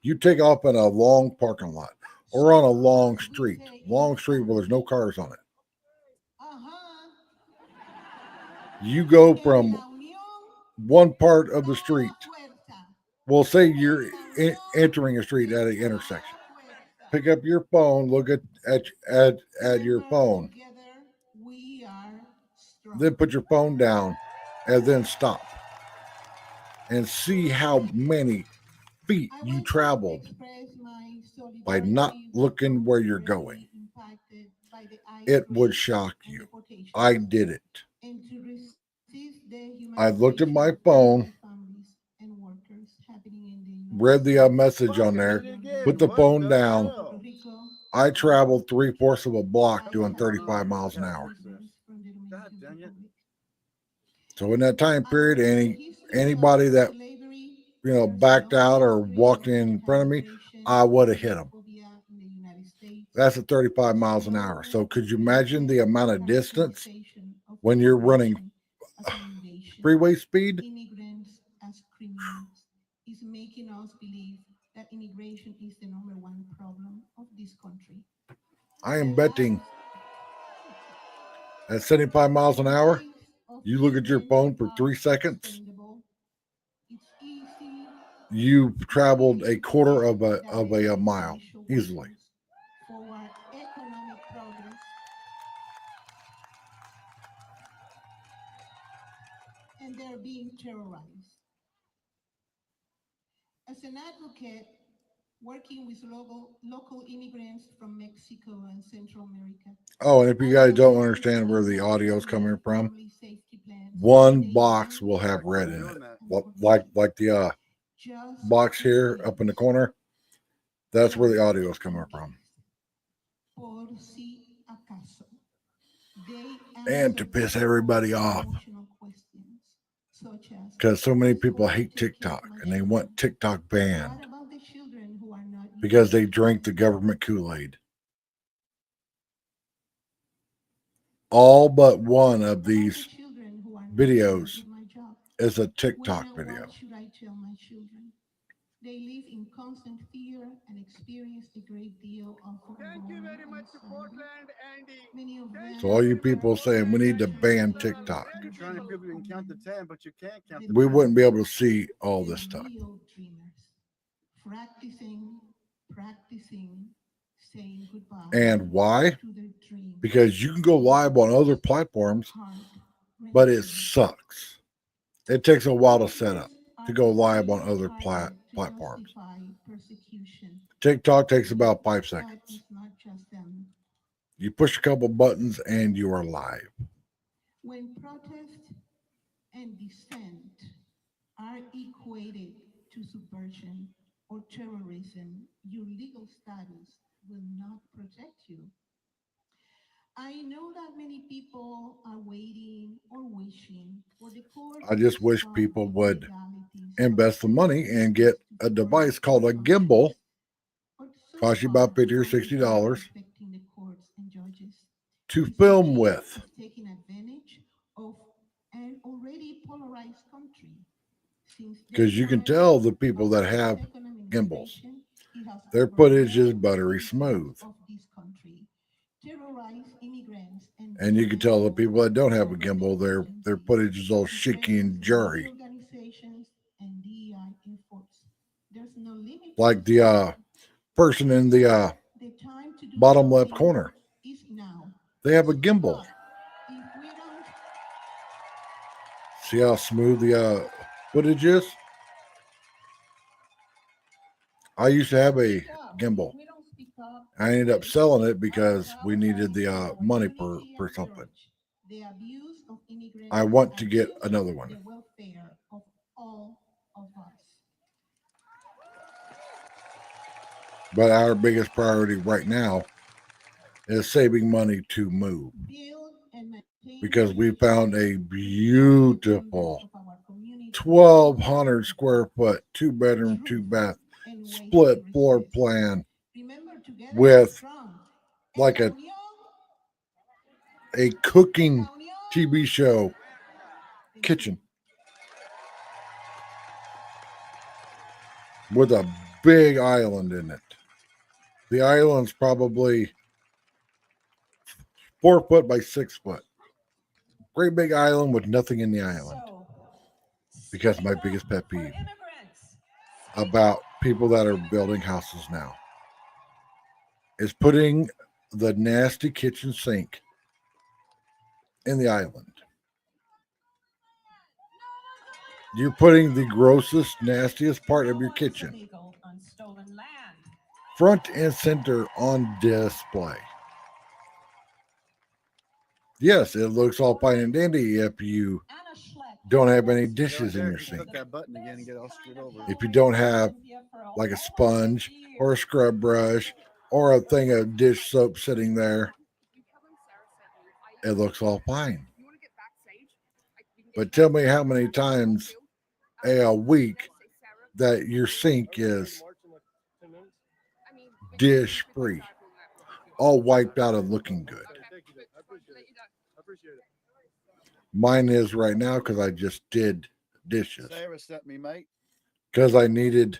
You take off in a long parking lot or on a long street where there's no cars on it. You go from one part of the street. Well, say you're entering a street at an intersection. Pick up your phone, look at your phone. Then put your phone down and then stop. And see how many feet you traveled by not looking where you're going. It would shock you. I did it. I looked at my phone, read the message on there, put the phone down. I traveled 3/4 of a block doing 35 miles an hour. God dang it. So in that time period, anybody that backed out or walked in front of me, I would have hit them. That's at 35 miles an hour. So could you imagine the amount of distance when you're running freeway speed? Immigrants as criminals is making us believe that immigration is the #1 problem of this country. I am betting at 75 miles an hour, you look at your phone for 3 seconds, you've traveled a quarter of a mile easily. For economic progress. And they're being terrorized. As an advocate, working with local immigrants from Mexico and Central America. Oh, and if you guys don't understand where the audio is coming from, one box will have red in it, like the box here up in the corner. That's where the audio is coming from. And to piss everybody off, because so many people hate TikTok and they want TikTok banned because they drink the government Kool-Aid. All but one of these videos is a TikTok video. What should I tell my children? They live in constant fear and experience a great deal of. Thank you very much, Portland, Andy. So all you people saying we need to ban TikTok. You're trying to prove you can count to 10, but you can't count to We 10. wouldn't be able to see all this stuff. Practicing saying goodbye. And why? Because you can go live on other platforms, but it sucks. It takes a while to set up to go live on other platforms. TikTok takes about 5 seconds. You push a couple buttons and you are live. When protest and dissent are equated to subversion or terrorism, your legal status will not protect you. I know that many people are waiting or wishing for the court I to just wish solve people the would legalities invest the money and get a device called a gimbal. Cost you about $50 or $60 affecting the courts and judges. to The film CBS with. is taking advantage of an already polarized country. Since the Because you can return tell the of people the that have second gimbals, administration, it has their footage is overwhelmed buttery citizens smooth. of this country, terrorized immigrants, And you can tell the denied people that don't have a government gimbal, their agencies, footage is all shaky and defense, jarry. media organizations, and DEI efforts. There's no limit to Like this the power. person in the The time to do bottom left something corner. is now. They have a Speak gimbal. up. If we don't See how smooth the footage is? I used to have a speak up, gimbal. if we don't speak up, I ended up selling it because our we power needed lies in the our money unity for and something. courage. The abuse of immigrants I want to get abuse another one. the welfare of all of us. But our biggest priority right now is saving money to move. Build and maintain Because we found a relationships with beautiful members of our community 1,200 square foot, 2-bedroom, truth 2-bath, and ways split to floor resist. plan Remember, together we're with strong. like En a la unión, cooking la unión, TV show venimos. kitchen with a big island in it. The island's probably 4 foot by 6 foot. Great big island with nothing in the island. Because my biggest pet peeve about people that are building houses now is putting the nasty kitchen sink in the island. You're putting the grossest, nastiest part of your kitchen front and center on display. Yes, it looks all fine and dandy if you don't have any dishes in your sink. Click that button again and get all screwed over. If you don't have like a sponge or a scrub brush or a thing of dish soap sitting there, it looks all fine. But tell me how many times a week that your sink is dish free, all wiped out and looking good. I appreciate it. Mine is right now because I just did dishes Sarah sent me, mate. because I needed.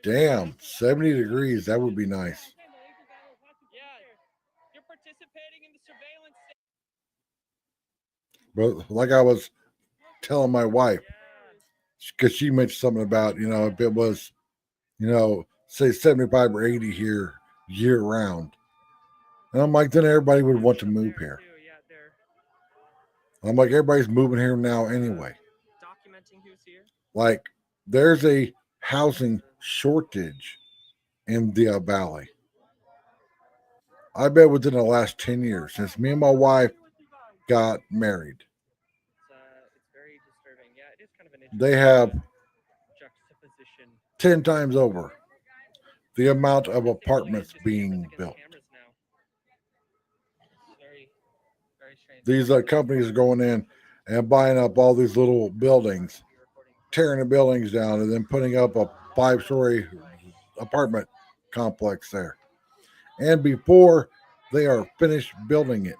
Damn, 70 degrees. That would be nice. You're participating in the surveillance. But like I was telling my wife, because she mentioned something about, if it was, say 75 or 80 here year round. And I'm like, then everybody would want to move here. I'm like, everybody's moving here now anyway. Documenting who's here. Like, there's a housing shortage in the valley. I bet within the last 10 years, since me and my wife got married, It's very disturbing. Yeah, it is kind of an they have juxtaposition. 10 times over the amount of apartments being built. Very, very strange. These companies are going in and buying up all these little buildings, tearing the buildings down, and then putting up a 5-story apartment complex there. And before they are finished building it,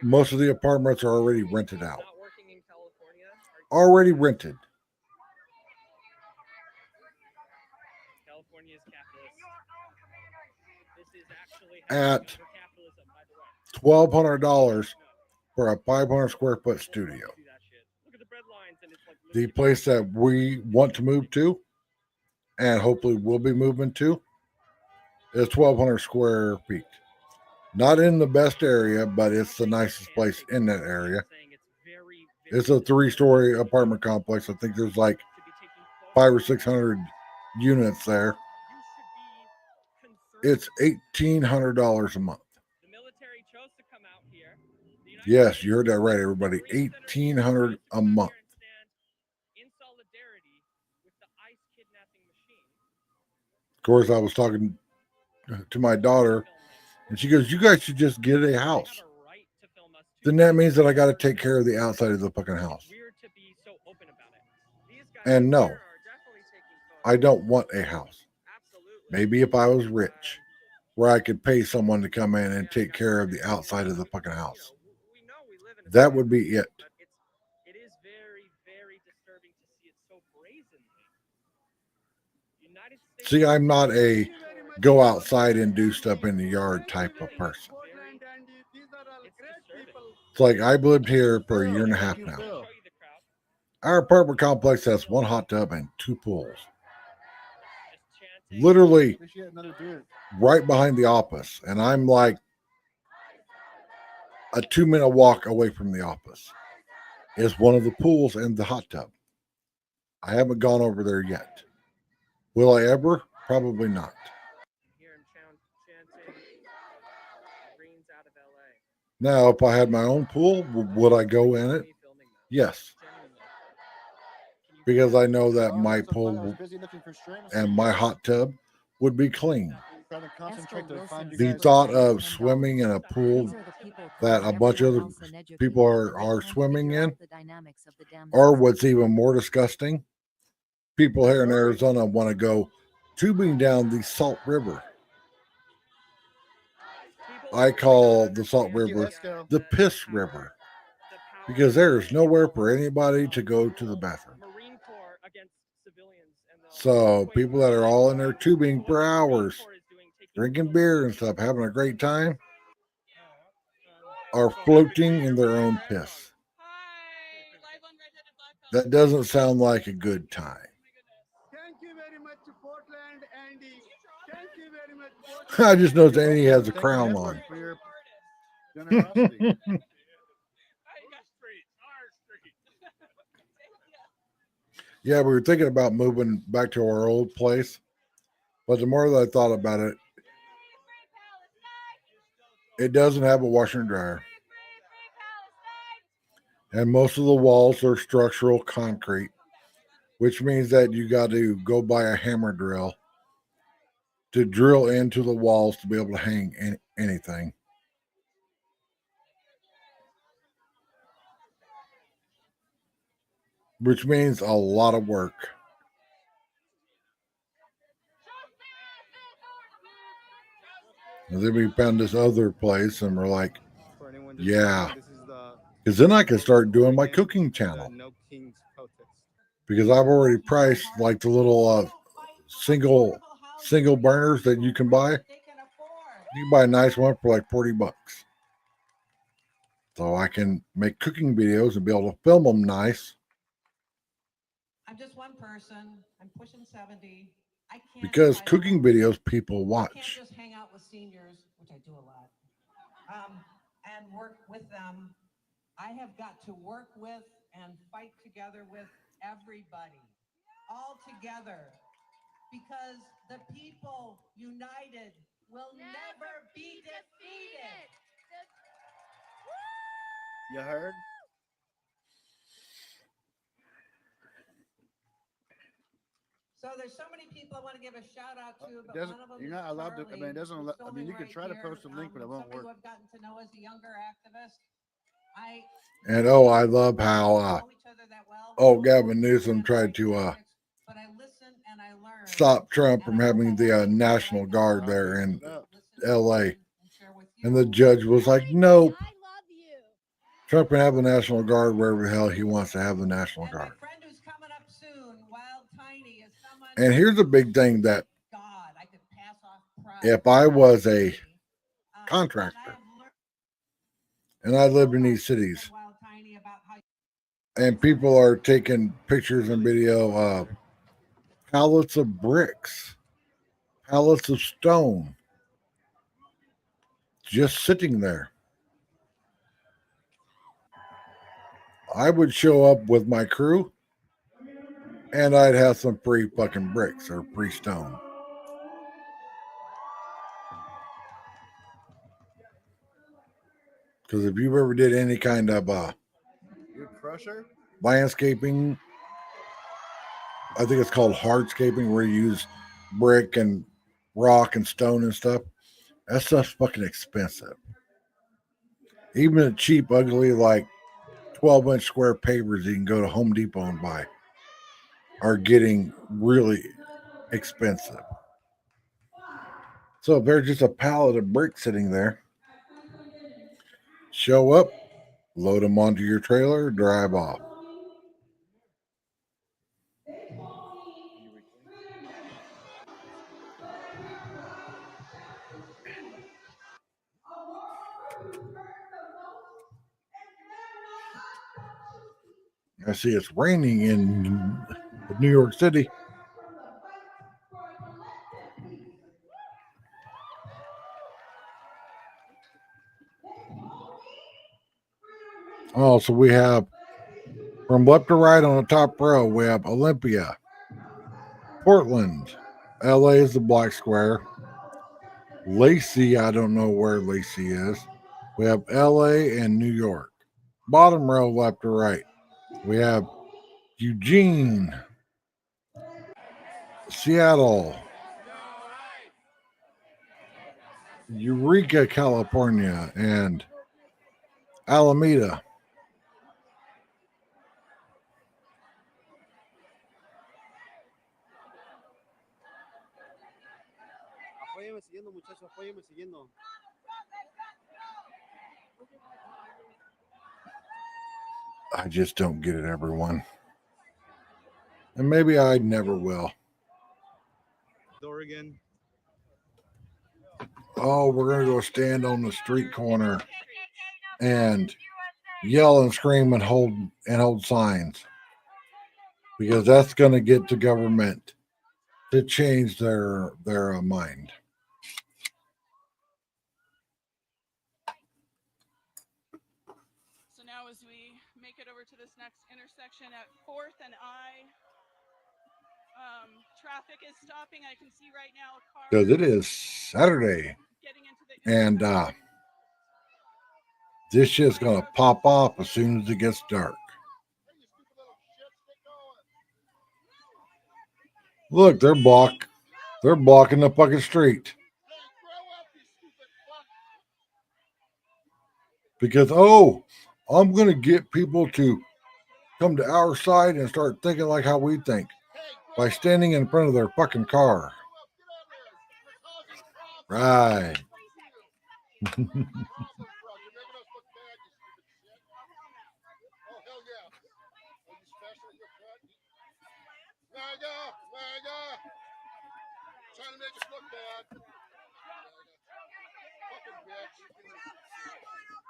most of the apartments are already rented out. Already rented. California is capitalist. This is actually At $1,200 for a 500 square foot studio. Look at the bread lines and it's like The place that we want to move to, and hopefully we'll be moving to, is 1,200 square feet. Not in the best area, but it's the nicest place in that area. It's a 3-story apartment complex. I think there's like 500 or 600 units there. It's $1,800 a month. the military chose to come out here. Yes, you heard that right, everybody. $1,800 a month. In solidarity Of course, I was talking to my daughter, and she goes, "You guys should just get a house." Then that means that I got to take care of the outside of the fucking house. And no, I don't want a house. Maybe if I was rich, where I could pay someone to come in and take care of the outside of the fucking house. That would be it. It is very, very disturbing to see it so brazenly. United States. See, I'm not a go outside and do stuff in the yard type of person. It's like I've lived here for a year and a half now. Our apartment complex has one hot tub and two pools. Literally right behind the office. And I'm like a 2-minute walk away from the office is one of the pools and the hot tub. I haven't gone over there yet. Will I ever? Probably not. Now, if I had my own pool, would I go in it? Yes. Because I know that my pool and my hot tub would be clean. The thought of swimming in a pool that a bunch of other people are swimming in, or what's even more disgusting, people here in Arizona want to go tubing down the Salt River. I call the Salt River the Piss River because there is nowhere for anybody to go to the bathroom. So people that are all in there tubing for hours, drinking beer and stuff, having a great time, are floating in their own piss. That doesn't sound like a good time. Thank you very much, Portland, Andy. Thank you very much, Portland. I just noticed Andy has a crown on. Yeah, we were thinking about moving back to our old place, but the more that I thought about it, it doesn't have a washer and dryer. And most of the walls are structural concrete, which means that you got to go buy a hammer drill to drill into the walls to be able to hang anything. Which means a lot of work. And then we found this other place and we're like, yeah. Because then I can start doing my cooking channel. Because I've already priced like the little single burners that you can buy. You can buy a nice one for like $40. So I can make cooking videos and be able to film them nice. I'm just one person. I'm pushing 70. I can't. Because cooking videos people watch. I can't just hang out with seniors, which I do a lot, and work with them. I have got to work with and fight together with everybody, all together, because the people united will never be defeated. You heard? So there's so many people I want to give a shout out to, but Doesn't- one of them you're is not allowed to- I Charlie, mean, it doesn't who's allow- I mean, you filming can try to right post a here, link, but it won't somebody work. who I've gotten to know as a younger activist. And I love how Gavin Newsom tried to stop Trump from having the National Guard there in LA. And the judge was like, nope. Trump can have the National Guard wherever the hell he wants to have the National Guard. And here's a big thing that if I was a contractor and I lived in these cities and people are taking pictures and video of pallets of bricks, pallets of stone, just sitting there, I would show up with my crew and I'd have some free fucking bricks or free stone. Because if you ever did any kind of crusher landscaping, I think it's called hardscaping, where you use brick and rock and stone and stuff. That stuff's fucking expensive. Even the cheap, ugly, like 12-inch square pavers you can go to Home Depot and buy are getting really expensive. So if there's just a pallet of bricks sitting there, show up, load them onto your trailer, drive off. I see it's raining in New York City. Oh, so we have from left to right on the top row, we have Olympia, Portland, LA is the black square. Lacey, I don't know where Lacey is. We have LA and New York. Bottom row, left to right, we have Eugene, Seattle, Eureka, California, and Alameda. Apóyeme siguiendo, muchachos, apóyeme siguiendo. I just don't get it, everyone. And maybe I never will. Oregon. Oh, we're going to go stand on the street corner and yell and scream and hold signs. Because that's going to get the government to change their mind. So now as we make it over to this next intersection at 4th and I, traffic is stopping. I can see right now a car. Because it is Saturday. And this shit's going to pop off as soon as it gets dark. Look, they're blocking the fucking street. Because, I'm going to get people to come to our side and start thinking like how we think by standing in front of their fucking car. Right.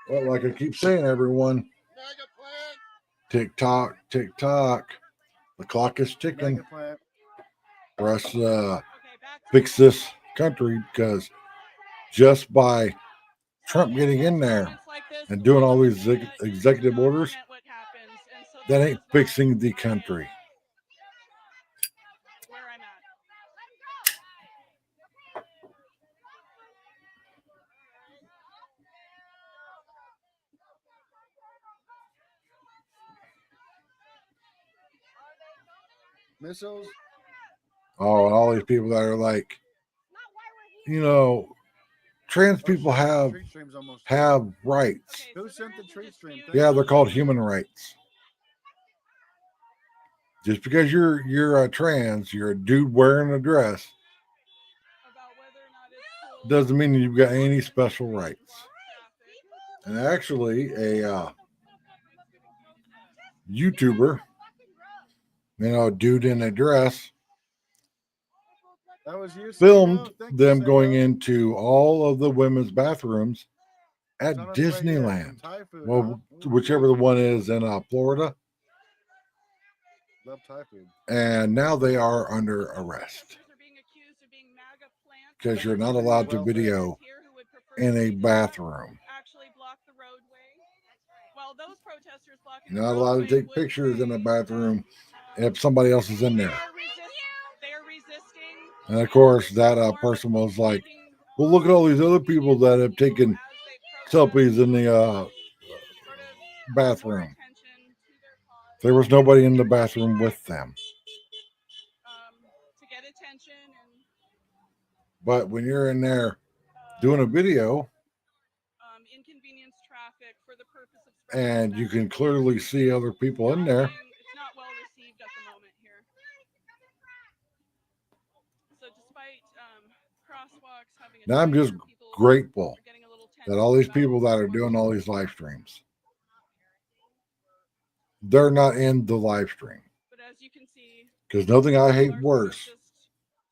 Well, like I keep saying, everyone, tick tock, tick tock. The clock is ticking for us to fix this country, because just by Trump getting in there and doing all these executive orders, that ain't fixing the country. Missiles. Oh, and all these people that are like, trans people have rights. Who sent the tree stream? Yeah, they're called human rights. Just because you're a trans, you're a dude wearing a dress, doesn't mean you've got any special rights. And actually, a YouTuber, a dude in a dress, filmed them going into all of the women's bathrooms at Disneyland. Well, whichever the one is in Florida. And now they are under arrest because you're not allowed to video in a bathroom. You're not allowed to take pictures in a bathroom if somebody else is in there. And of course, that person was like, well, look at all these other people that have taken selfies in the bathroom. There was nobody in the bathroom with them. But when you're in there doing a video inconvenience traffic for the purpose of and you can clearly see other people in there, it's not well received at the moment here. So despite crosswalks having now I'm just grateful getting a little that all these people that are doing all these live streams, they're not in the live stream. But as you can see, because nothing I hate worse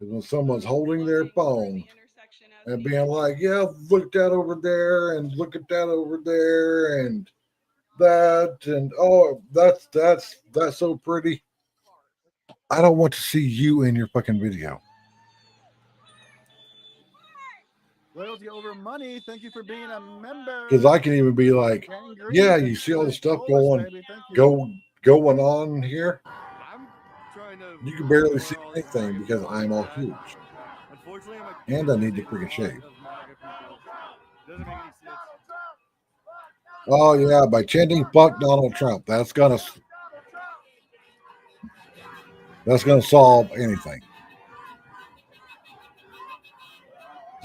is when someone's holding their phone and being like, yeah, look that over there and look at that over there and that and oh that's so pretty. I don't want to see you in your fucking video. Loyalty over money. Thank you for being a member. Because I can even be like, yeah, you see all the stuff going on here. I'm trying to. You can barely see anything because I'm all huge. Unfortunately, and I need to freaking shave. Doesn't make any sense. Oh yeah, by chanting "fuck Donald Trump," that's gonna solve anything.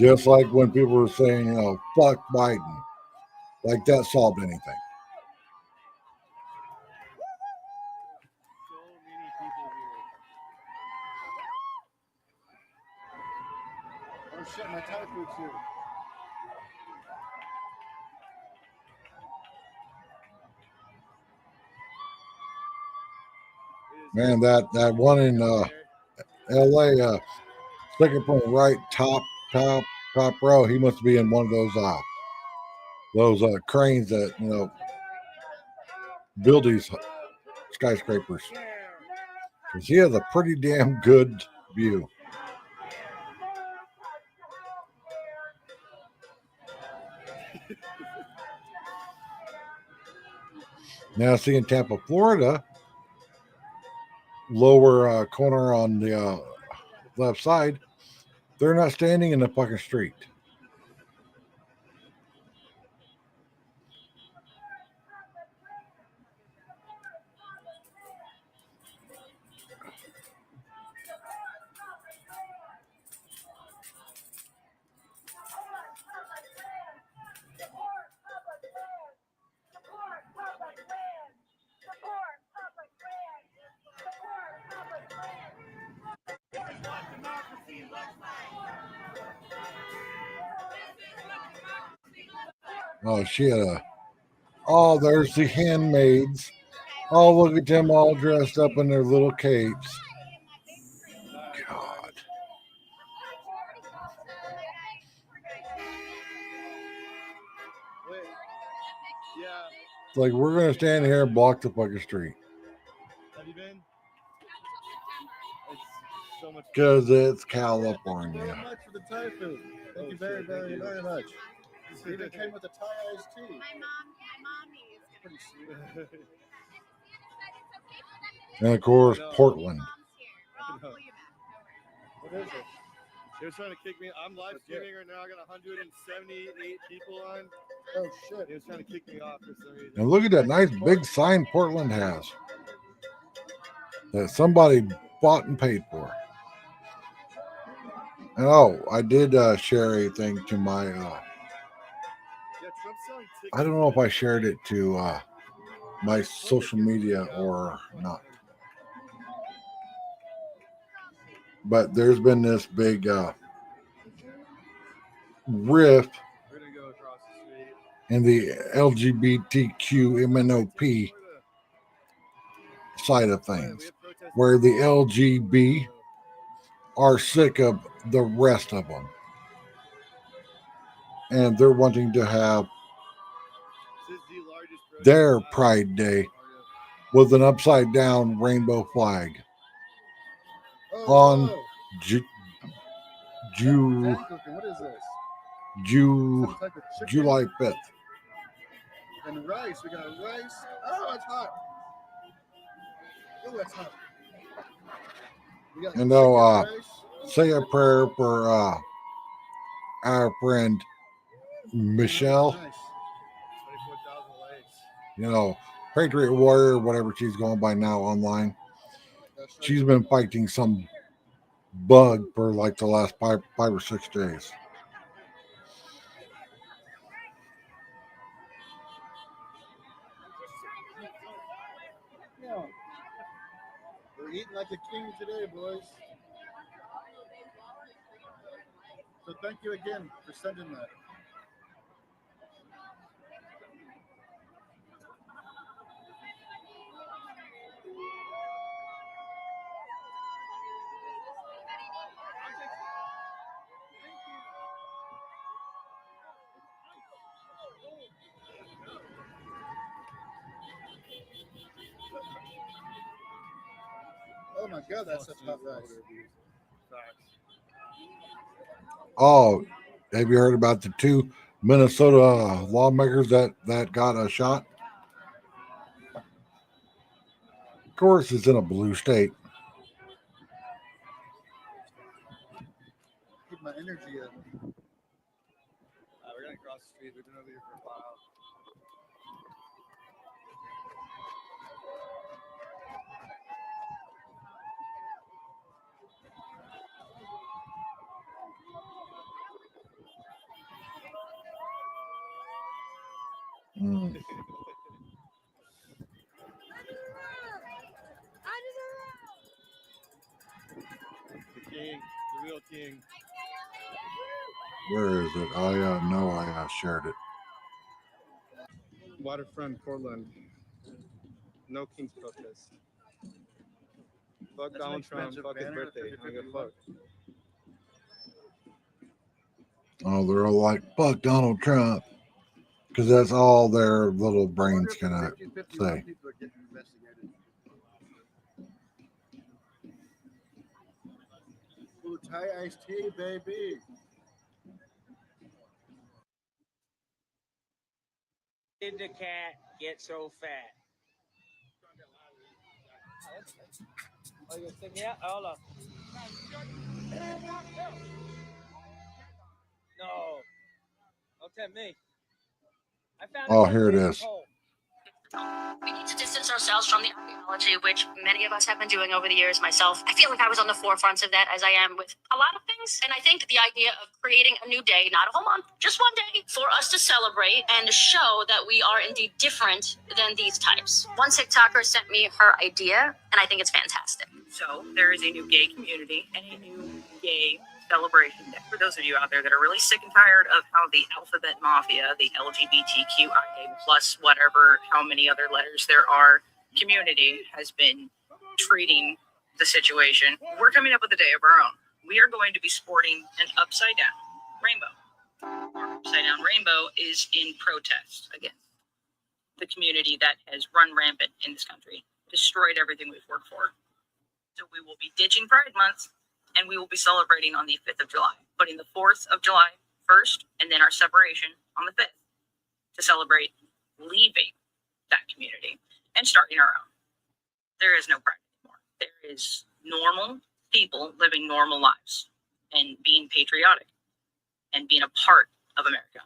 Just like when people were saying, you know, "fuck Biden," like that solved anything. So many people here. Oh shit, my Thai food's here. Man, that one in LA, second from right, top row, he must be in one of those cranes that, you know, build these skyscrapers. Because he has a pretty damn good view. Now, see in Tampa, Florida, lower corner on the left side, they're not standing in the fucking street. Oh, she had a. Oh, there's the handmaids. Oh, look at them all dressed up in their little capes. God. Yeah. It's like we're gonna stand here and block the fucking street. Have you been? It's so much. Because it's California. Thank you very much for the Thai food. Thank you very, very, very much. It even came with a Thai iced tea. My mom is Pretty sweet. And of course, Portland. What is it? They're trying to kick me. I'm live streaming right now. I got 178 people on. Oh shit! He was trying to kick me off for some reason. And look at that nice big sign Portland has that somebody bought and paid for. And oh, I did share a thing to my. I don't know if I shared it to my social media or not. But there's been this big rift in the LGBTQ MNOP side of things, where the LGB are sick of the rest of them. And they're wanting to have their Pride Day with an upside down rainbow flag on What is this? July 5th. And rice. We got rice. Oh, it's hot. Oh, it's hot. We got And they'll rice. say a prayer for our friend Michelle. Nice. 24,000 likes. You know, Patriot Warrior, whatever she's going by now online. She's been fighting some bug for like the last five or 6 days. Yeah. We're eating like a king today, boys. So thank you again for sending that. Oh my God, that's such hot rice. Oh, have you heard about the 2 Minnesota lawmakers that got a shot? Of course, it's in a blue state. Keep my energy up. We're gonna cross the street. We've been over here for a while. Mm. The king, the real king. Where is it? I know I shared it. Waterfront, Portland. No King's protest. Fuck Donald Trump. Fuck his birthday. I don't give a fuck. Oh, they're all like, fuck Donald Trump. Because that's all their little brains can say. People are getting investigated. Ooh, Thai iced tea, baby. Did the cat get so fat? Oh, you think yeah? Hold on. No. Don't tempt me. I found Oh, here it is. We need to distance ourselves from the ideology, which many of us have been doing over the years. Myself, I feel like I was on the forefront of that, as I am with a lot of things. And I think the idea of creating a new day, not a whole month, just one day, for us to celebrate and show that we are indeed different than these types. One TikToker sent me her idea, and I think it's fantastic. So there is a new gay community and a new gay celebration day. For those of you out there that are really sick and tired of how the alphabet mafia, the LGBTQIA plus whatever, how many other letters there are, community has been treating the situation, we're coming up with a day of our own. We are going to be sporting an upside down rainbow. Our upside down rainbow is in protest against the community that has run rampant in this country, destroyed everything we've worked for. So we will be ditching Pride Month, and we will be celebrating on the 5th of July, putting the 4th of July first, and then our separation on the 5th to celebrate leaving that community and starting our own. There is no pride anymore. There is normal people living normal lives and being patriotic and being a part of America,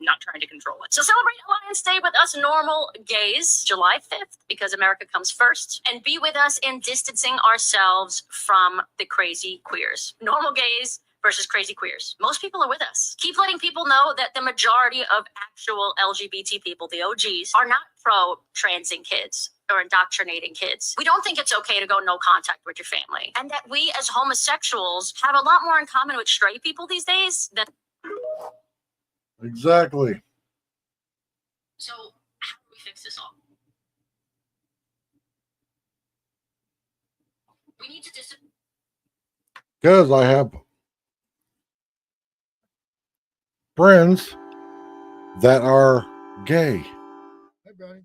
not trying to control it. So celebrate Alliance Day with us normal gays, July 5th, because America comes first, and be with us in distancing ourselves from the crazy queers. Normal gays versus crazy queers. Most people are with us. Keep letting people know that the majority of actual LGBT people, the OGs, are not pro-transing kids or indoctrinating kids. We don't think it's okay to go no contact with your family. And that we as homosexuals have a lot more in common with straight people these days than... Exactly. So how do we fix this all? We need to Because I have friends that are gay. Hey, Brownie.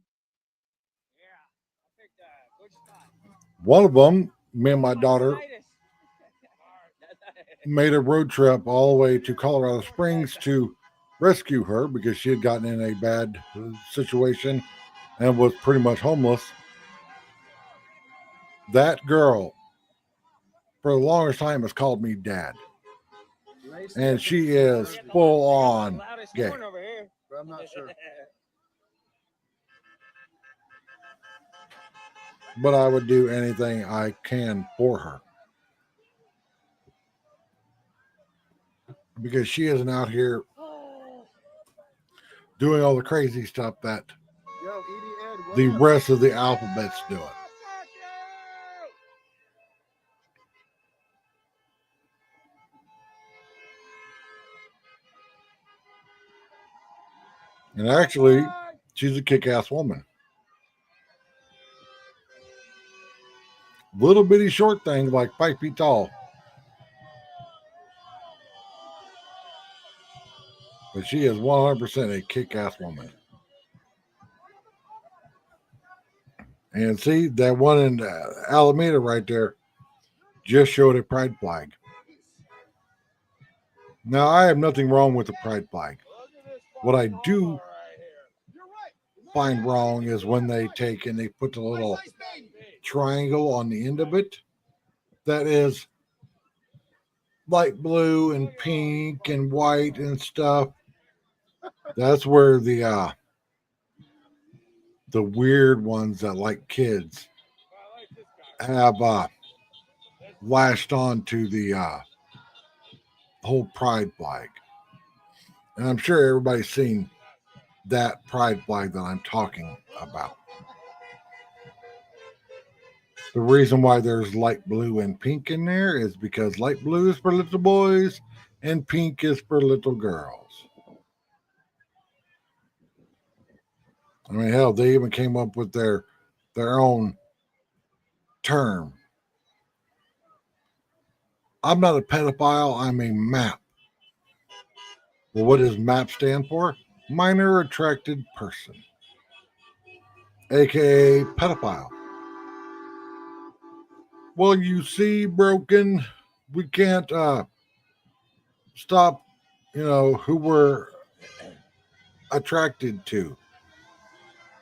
One of them, me and my daughter, made a road trip all the way to Colorado Springs to rescue her because she had gotten in a bad situation and was pretty much homeless. That girl, for the longest time, has called me dad. And she is full on gay. But I'm not sure. But I would do anything I can for her. because she isn't out here doing all the crazy stuff that Yo, Edie Ed, what the up? rest of the alphabet's doing. And actually, she's a kick-ass woman. Little bitty short thing, like 5 feet tall. But she is 100% a kick-ass woman. And see, that one in Alameda right there just showed a pride flag. Now, I have nothing wrong with the pride flag. What I do find wrong is when they take and they put the little triangle on the end of it that is light blue and pink and white and stuff. That's where the weird ones that like kids have lashed on to the whole pride flag. And I'm sure everybody's seen that pride flag that I'm talking about. The reason why there's light blue and pink in there is because light blue is for little boys and pink is for little girls. I mean, hell, they even came up with their own term. I'm not a pedophile, I'm a MAP. Well, what does MAP stand for? Minor Attracted Person, aka pedophile. Well, you see, Broken, we can't stop, who we're attracted to.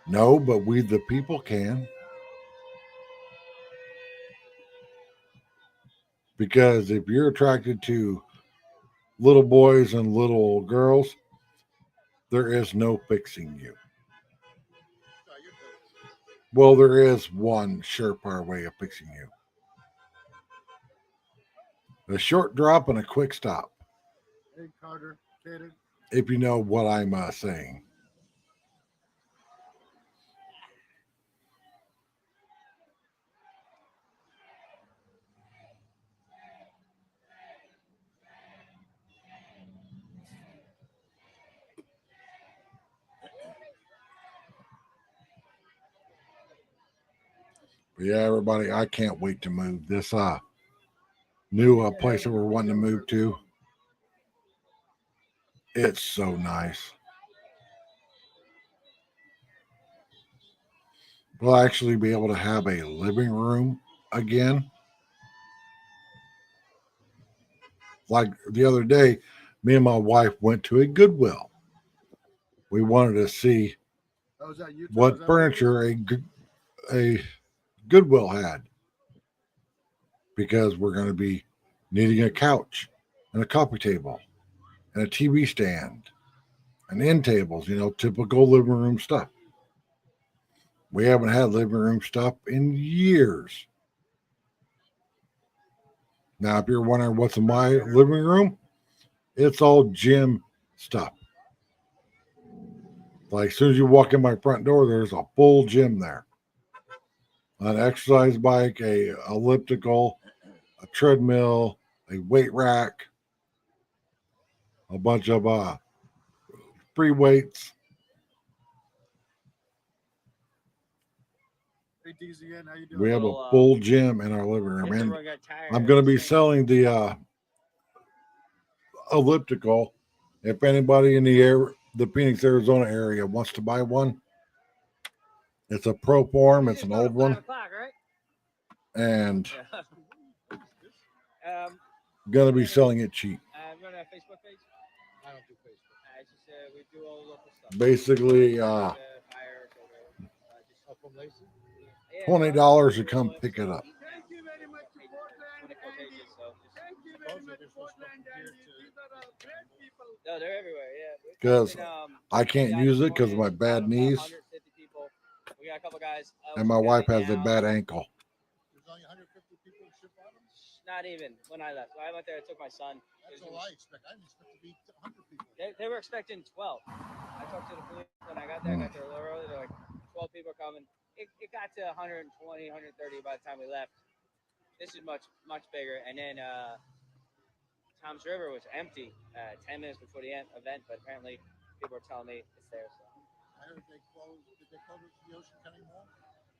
No, but we the people can. Because if you're attracted to little boys and little girls, there is no fixing you. Well, there is one surefire way of fixing you. A short drop and a quick stop. Hey, Carter, Cater. If you know what I'm saying. But yeah, everybody, I can't wait to move. This new place that we're wanting to move to. It's so nice. We'll actually be able to have a living room again. Like the other day, me and my wife went to a Goodwill. We wanted to see what furniture a Goodwill had, because we're going to be needing a couch and a coffee table and a TV stand and end tables, typical living room stuff. We haven't had living room stuff in years. Now, if you're wondering what's in my living room, it's all gym stuff. Like, as soon as you walk in my front door, there's a full gym there. An exercise bike, a elliptical, a treadmill, a weight rack, a bunch of free weights. Hey, DZN, how you doing? We have a full gym in our living room. And I'm going to be selling the elliptical. If anybody in the Phoenix, Arizona area wants to buy one, it's a Pro Form. It's an old one. And going to be selling it cheap. Facebook page? I don't do Facebook. It's just, we do all local stuff. Basically, $20 to come pick it up. Thank you very much to Portland, Andy. Thank you very much, Portland, Andy. These are great people. No, they're everywhere, yeah. Because I can't use it because of my bad knees. We got a couple guys. And my wife has a bad ankle. There's only 150 people to ship items? not even when I left. When I went there, I took my son. That's all I expect. I didn't expect to be 100 people. They were expecting 12. I talked to the police when I got there. I got there a little early. They're like, 12 people are coming. It got to 120, 130 by the time we left. This is much bigger. And then Tom's River was empty 10 minutes before the event, but apparently people were telling me it's there. So. I heard they closed. Did they close the Ocean County Mall?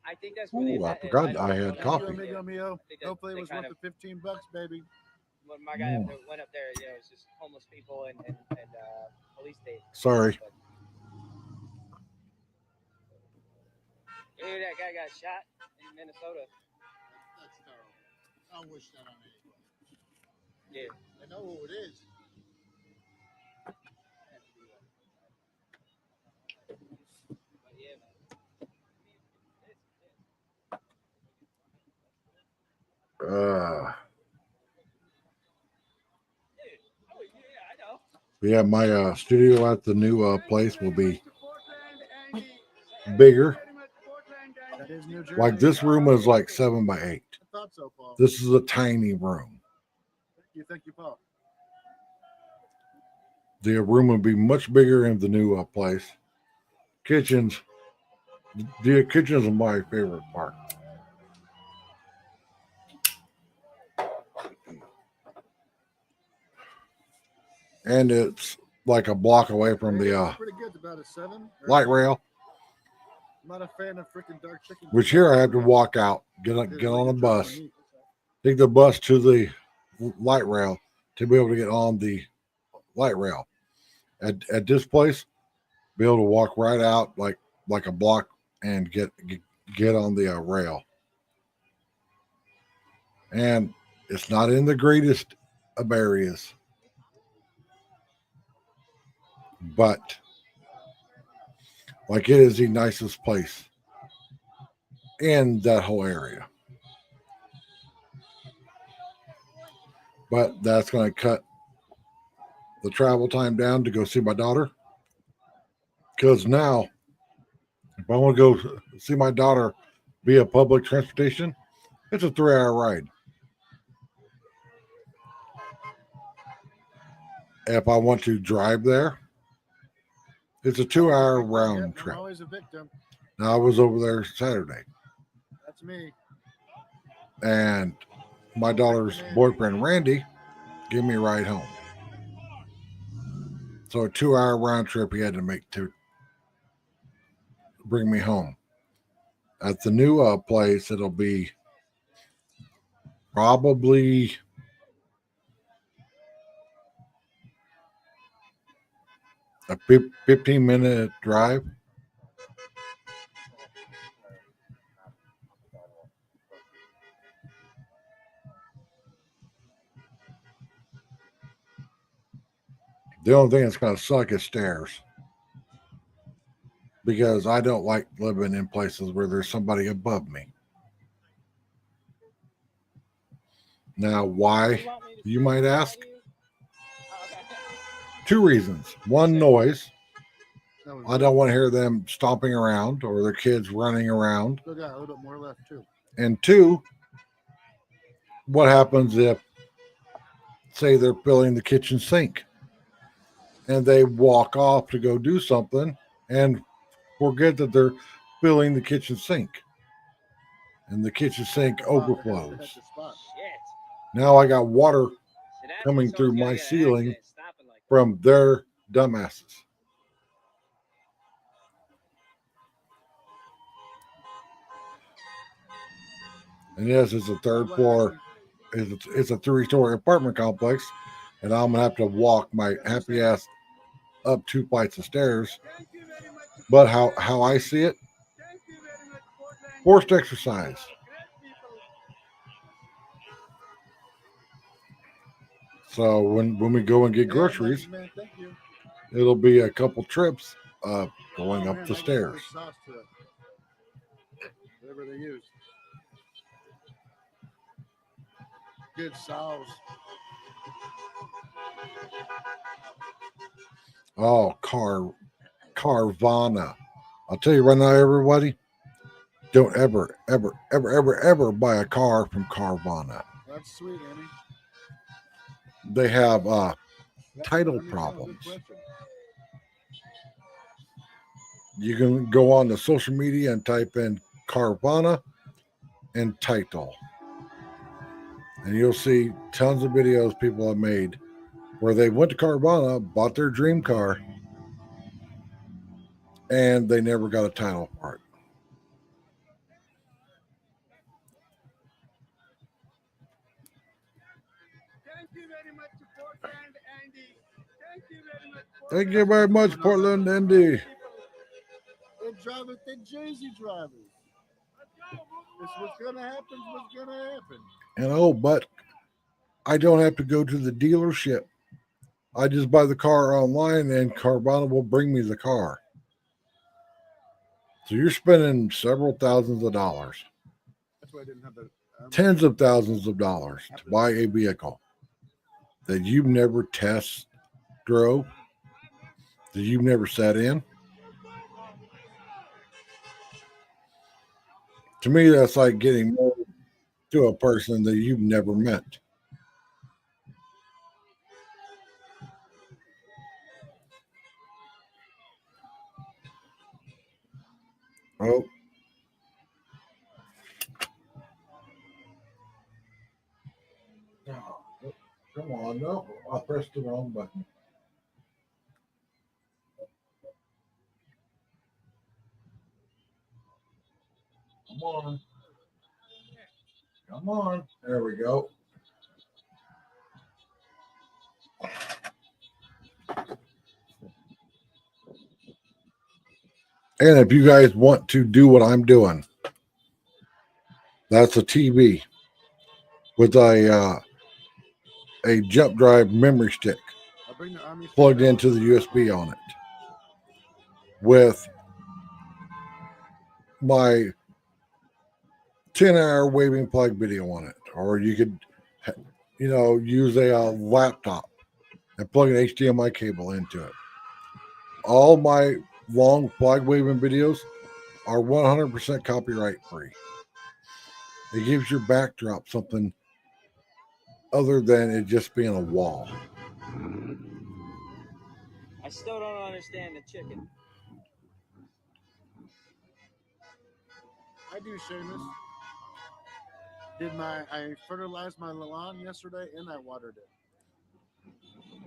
I think that's where Ooh, I forgot I had coffee. Amigo mio. Hopefully it was worth the $15, baby. When my guy went up there, you know, it's just homeless people and police state. Sorry. You hear that guy got shot in Minnesota? That's terrible. I wish that on anybody. Yeah. I know who it is. But yeah, man. Yeah, my studio at the new place will be bigger. That is New Jersey. Like this room is like 7 by 8. I thought so, Paul. This is a tiny room. You think you, Paul? The room will be much bigger in the new place. Kitchens. The kitchens are my favorite part. And it's like a block away from the pretty good. It's about a 7. light rail. I'm not a fan of freaking dark chicken. Which here I have to walk out, get on a bus, take the bus to the light rail to be able to get on the light rail. At this place, be able to walk right out like a block and get on the rail. And it's not in the greatest of areas, but like it is the nicest place in that whole area. But that's going to cut the travel time down to go see my daughter. Because now, if I want to go see my daughter via public transportation, it's a 3-hour ride. If I want to drive there, it's a 2-hour round trip. I'm always a victim. Now, I was over there Saturday. That's me. And my daughter's boyfriend, Randy, gave me a ride home. So a 2-hour round trip he had to make to bring me home. At the new place, it'll be probably a 15-minute drive. The only thing that's going to suck is stairs. Because I don't like living in places where there's somebody above me. Now, why, you might ask? 2 reasons. 1, noise. I don't want to hear them stomping around or their kids running around. Still got a little bit more left, too. And 2, what happens if, say, they're filling the kitchen sink and they walk off to go do something and forget that they're filling the kitchen sink and the kitchen sink overflows. Now I got water coming through my ceiling from their dumbasses. And yes, it's a 3rd floor. It's a 3-story apartment complex, and I'm gonna have to walk my happy ass up 2 flights of stairs. But how I see it, forced exercise. So when we go and get groceries, it'll be a couple trips going up the stairs. Whatever they use. Good sauce. Oh, Carvana. I'll tell you right now, everybody, don't ever buy a car from Carvana. That's sweet, Annie. They have Yeah, title I mean, no, good problems. question. You can go on to social media and type in Carvana and title. And you'll see tons of videos people have made where they went to Carvana, bought their dream car, and they never got a title for it. Thank you very much, Portland, Andy. Thank you very much. Thank you very much, Portland, Indy. They drive it, they Jersey drivers. It's what's gonna happen. What's gonna happen? And oh, but I don't have to go to the dealership. I just buy the car online and Carvana will bring me the car. So you're spending several thousands of dollars, That's why I didn't have the tens of thousands of dollars to buy a vehicle that you've never test drove, that you've never sat in. To me, that's like getting married to a person that you've never met. Oh. Come on, no, I pressed the wrong button. Come on. Come on. There we go. And if you guys want to do what I'm doing, that's a TV with a jump drive memory stick I'll bring the army plugged into the USB on it with my 10-hour waving plug video on it. Or you could, use a laptop and plug an HDMI cable into it. All my long flag waving videos are 100% copyright free. It gives your backdrop something other than it just being a wall. I still don't understand the chicken. I do, Seamus. I fertilized my lawn yesterday and I watered it.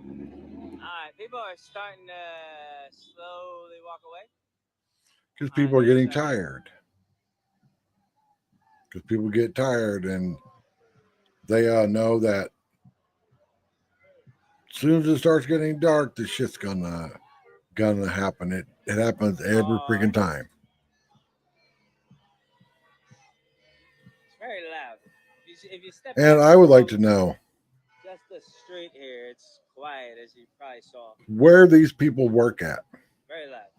Alright, people are starting to slowly walk away. Because people are getting tired. Because people get tired and they know that as soon as it starts getting dark, this shit's gonna happen. It happens every freaking time. It's very loud. If you step And back I would like to know just the street here, it's quiet, as you probably saw. where these people work at. Very loud.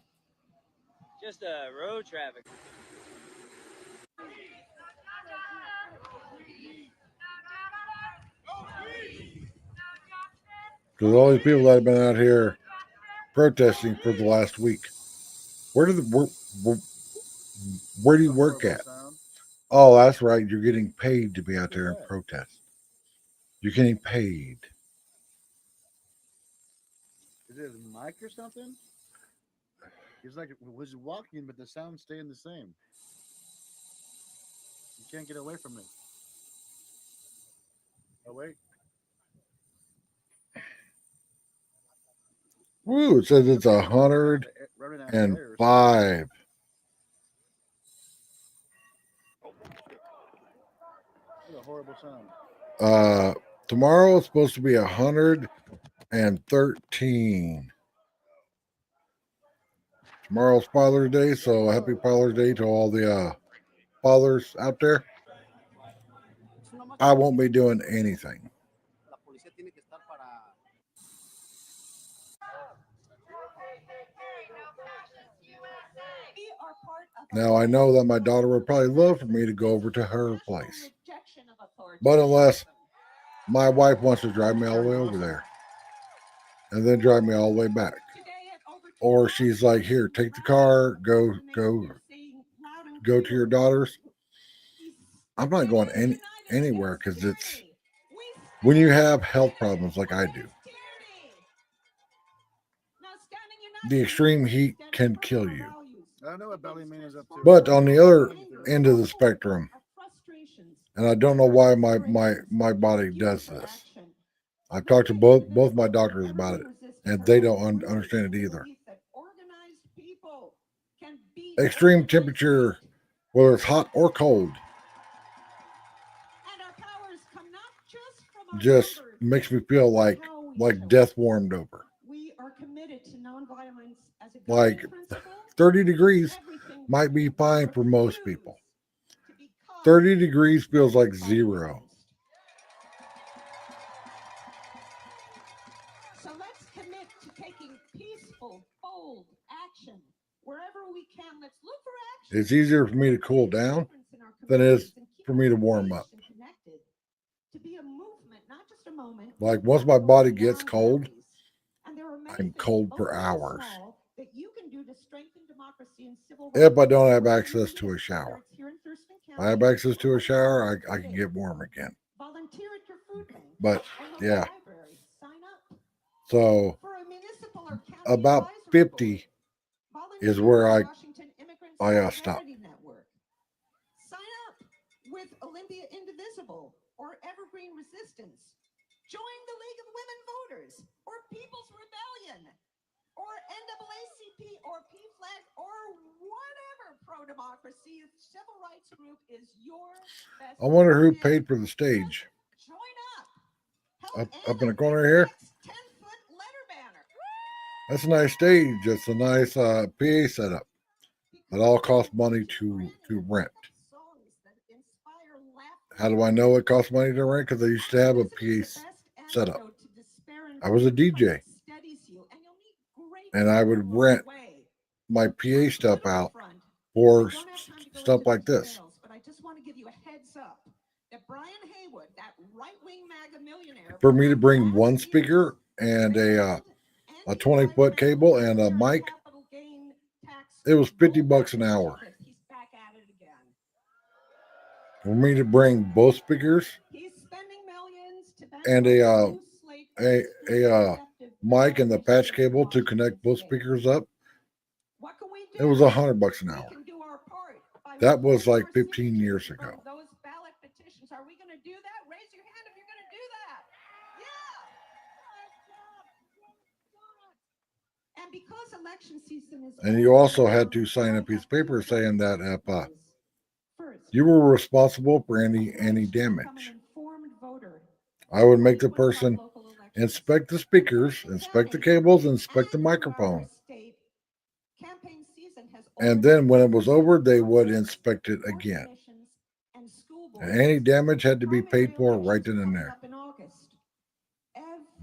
Just road traffic. Because all these people that have been out here protesting for the last week, where do you work at? Oh, that's right. You're getting paid to be out there and protest. You're getting paid. Is it a mic or something? He's like, was walking, but the sound's staying the same. You can't get away from it. Oh, wait. Woo, it says it's 105. What a horrible sound. Tomorrow it's supposed to be 113. Tomorrow's Father's Day, so happy Father's Day to all the fathers out there. I won't be doing anything. Now, I know that my daughter would probably love for me to go over to her place. But unless my wife wants to drive me all the way over there and then drive me all the way back. Or she's like, here, take the car, go to your daughter's. I'm not going anywhere because when you have health problems like I do, the extreme heat can kill you. I know what Belly Man is up to. But on the other end of the spectrum, and I don't know why my body does this. I've talked to both my doctors about it, and they don't understand it either. Extreme temperature, whether it's hot or cold, just makes me feel like death warmed over. We are committed to nonviolence as a Like 30 degrees might be fine for most people. 30 degrees feels like 0. So let's commit to taking peaceful, bold action wherever we can. Let's look for action. It's easier for me to cool down than it is for me to warm up. To be a movement, not just a moment. Like once my body gets cold, I'm cold for hours. If I don't have access to a shower. If I have access to a shower, I can get warm again. But yeah. So about 50 is where I stop. Sign up with Olympia Indivisible or Evergreen Resistance. Join the League of Women Voters or People's Rebellion or NAACP or PFLAG or whatever pro-democracy civil rights group is your best. I wonder who paid for the stage. Join Up in the corner here. 10-foot letter banner. That's a nice stage. It's a nice PA setup. It all costs money to rent. How do I know it costs money to rent? Because I used to have a PA setup. I was a DJ. And I would rent my PA stuff out for stuff like this. But I just want to give you a heads up that Brian Haywood, that right-wing MAGA millionaire, For me to bring one speaker and a 20-foot cable and a mic, it was $50 an hour. For me to bring both speakers and a mic and the patch cable to connect both speakers up, it was $100 an hour. That was like 15 years ago. Those ballot petitions, are we going to do that? Raise your hand if you're going to do that. Yeah. And because election season is, and you also had to sign a piece of paper saying that if you were responsible for any damage, I would make the person inspect the speakers, inspect the cables, inspect the microphone. And then when it was over, they would inspect it again. And any damage had to be paid for right then and there.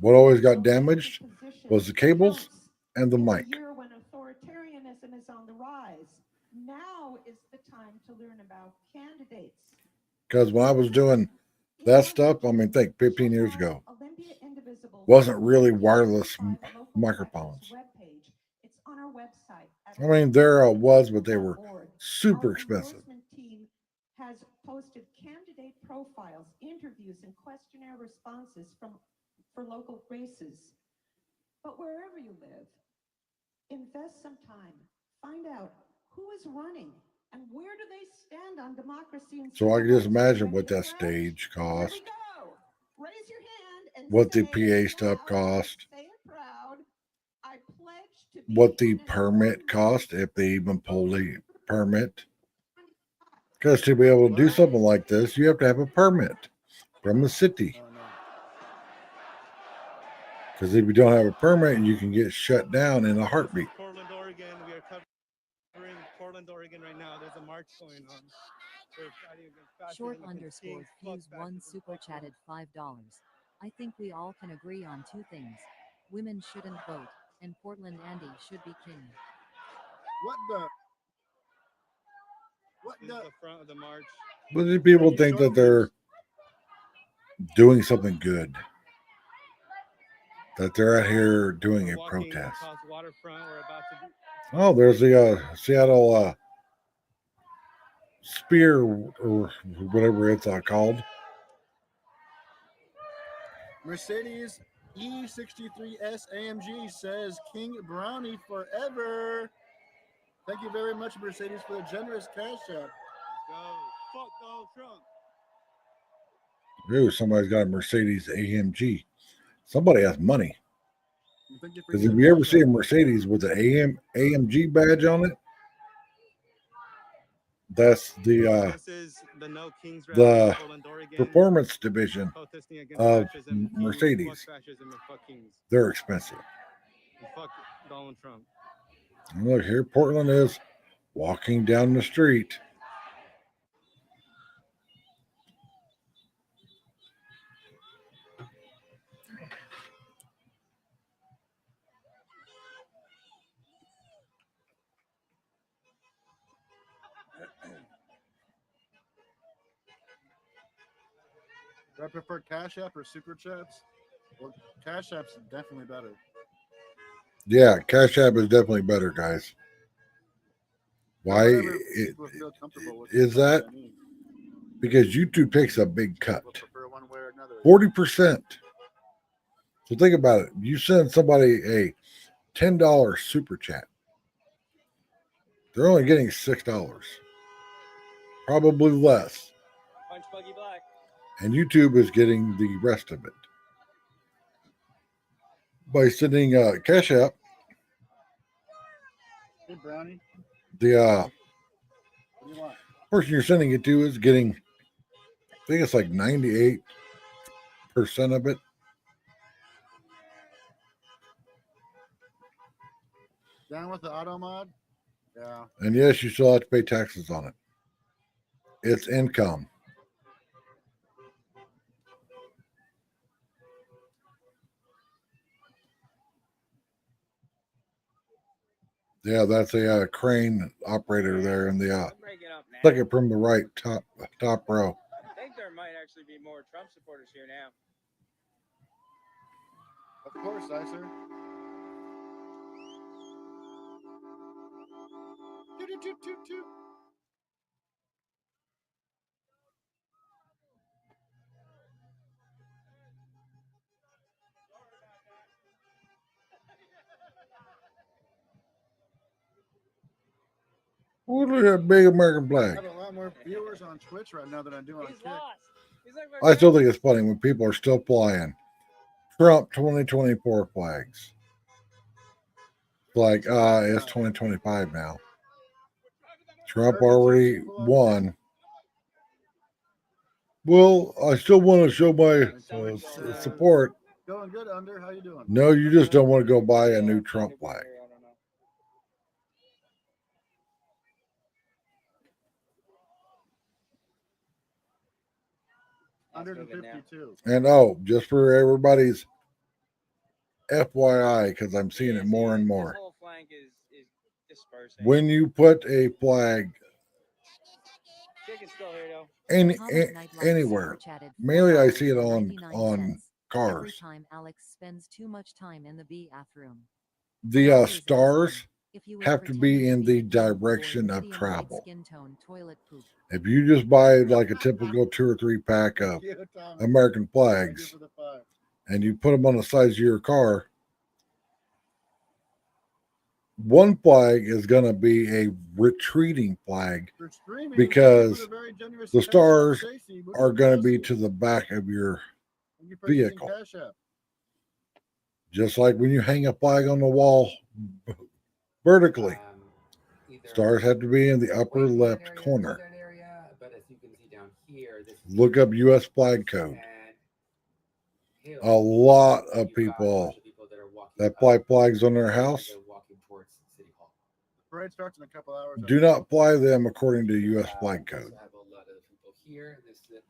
What always got damaged was the cables and the mic. When authoritarianism is on the rise, now is the time to learn about candidates. Because when I was doing that stuff, I mean, think 15 years ago, wasn't really wireless microphones. It's on our website. I mean, there was, but they were super expensive. Team has posted candidate profiles, interviews, and questionnaire responses for local races. But wherever you live, invest some time. Find out who is running and where do they stand on democracy. And so I can just imagine what that stage cost, what the PA stuff cost, what the permit cost, if they even pull the permit. Because to be able to do something like this, you have to have a permit from the city. Because if you don't have a permit, you can get shut down in a heartbeat. Portland, Oregon. We are covering Portland, Oregon right now. There's a march going on. We're fighting against fascism. Short_Fuse1 super chatted $5. I think we all can agree on two things. Women shouldn't vote, and Portland Andy should be king. This is the front of the march. But these people think that they're doing something good. That they're out here doing a protest. Oh, there's the Seattle Spear or whatever it's called. Mercedes E63S AMG says King Brownie forever. Thank you very much, Mercedes, for the generous cash app. Let's go. Fuck Donald Trump. Ooh, somebody's got a Mercedes AMG. Somebody has money. Thank you for Because your if you ever cash see a app. Mercedes with an AMG badge on it, that's the This is the No Kings rally in the Portland, Oregon. performance division Protesting against of fascism. Kings, Mercedes. Fuck fascism and fuck Kings. They're expensive. And fuck Donald Trump. And look, here Portland is walking down the street. Do I prefer Cash App or Super Chats? Well, Cash App's definitely better. Yeah, Cash App is definitely better, guys. Why Whatever people feel comfortable with is that? I mean, Because YouTube takes a big cut. people prefer one way or another. 40%. So think about it. You send somebody a $10 super chat. They're only getting $6. Probably less. Punch Buggy Black. And YouTube is getting the rest of it. By sending Cash App, Hey, Brownie, the what do you want? person you're sending it to is getting, I think it's like 98% of it. Down with the auto mod? Yeah. And yes, you still have to pay taxes on it. It's income. Yeah, that's a crane operator there in the Break it up now. second from the right top row. I think there might actually be more Trump supporters here now. Of course, Icer. Toot. Oh, look at that big American I flag. have a lot more viewers on Twitch right now than I do on He's Kick. lost. He's like, I still think it's funny when people are still flying Trump 2024 flags. Like, it's 2025 now. Trump already won. Well, I still want to show my support. Going good, Under. How you doing? No, you just don't want to go buy a new Trump flag. $152. And oh, just for everybody's FYI, because I'm seeing it more and more. This whole flank is dispersing. When you put a flag Chicken's still here though. anywhere, mainly I see it on Every cars. time Alex spends too much time in the bathroom. The stars If you would have to pretend be in the a boy direction of medium-white travel. skin tone toilet poop. If you just buy like a typical 2 or 3 pack of American flags and you put them on the sides of your car, one flag is going to be a retreating flag because the stars are going to be to the back of your vehicle. Just like when you hang a flag on the wall vertically, stars have to be in the upper left corner. But as you can see down here, this is Look up U.S. flag code. A lot of people that fly flags on their house Parade starts in a couple hours. do not fly them according to U.S. flag code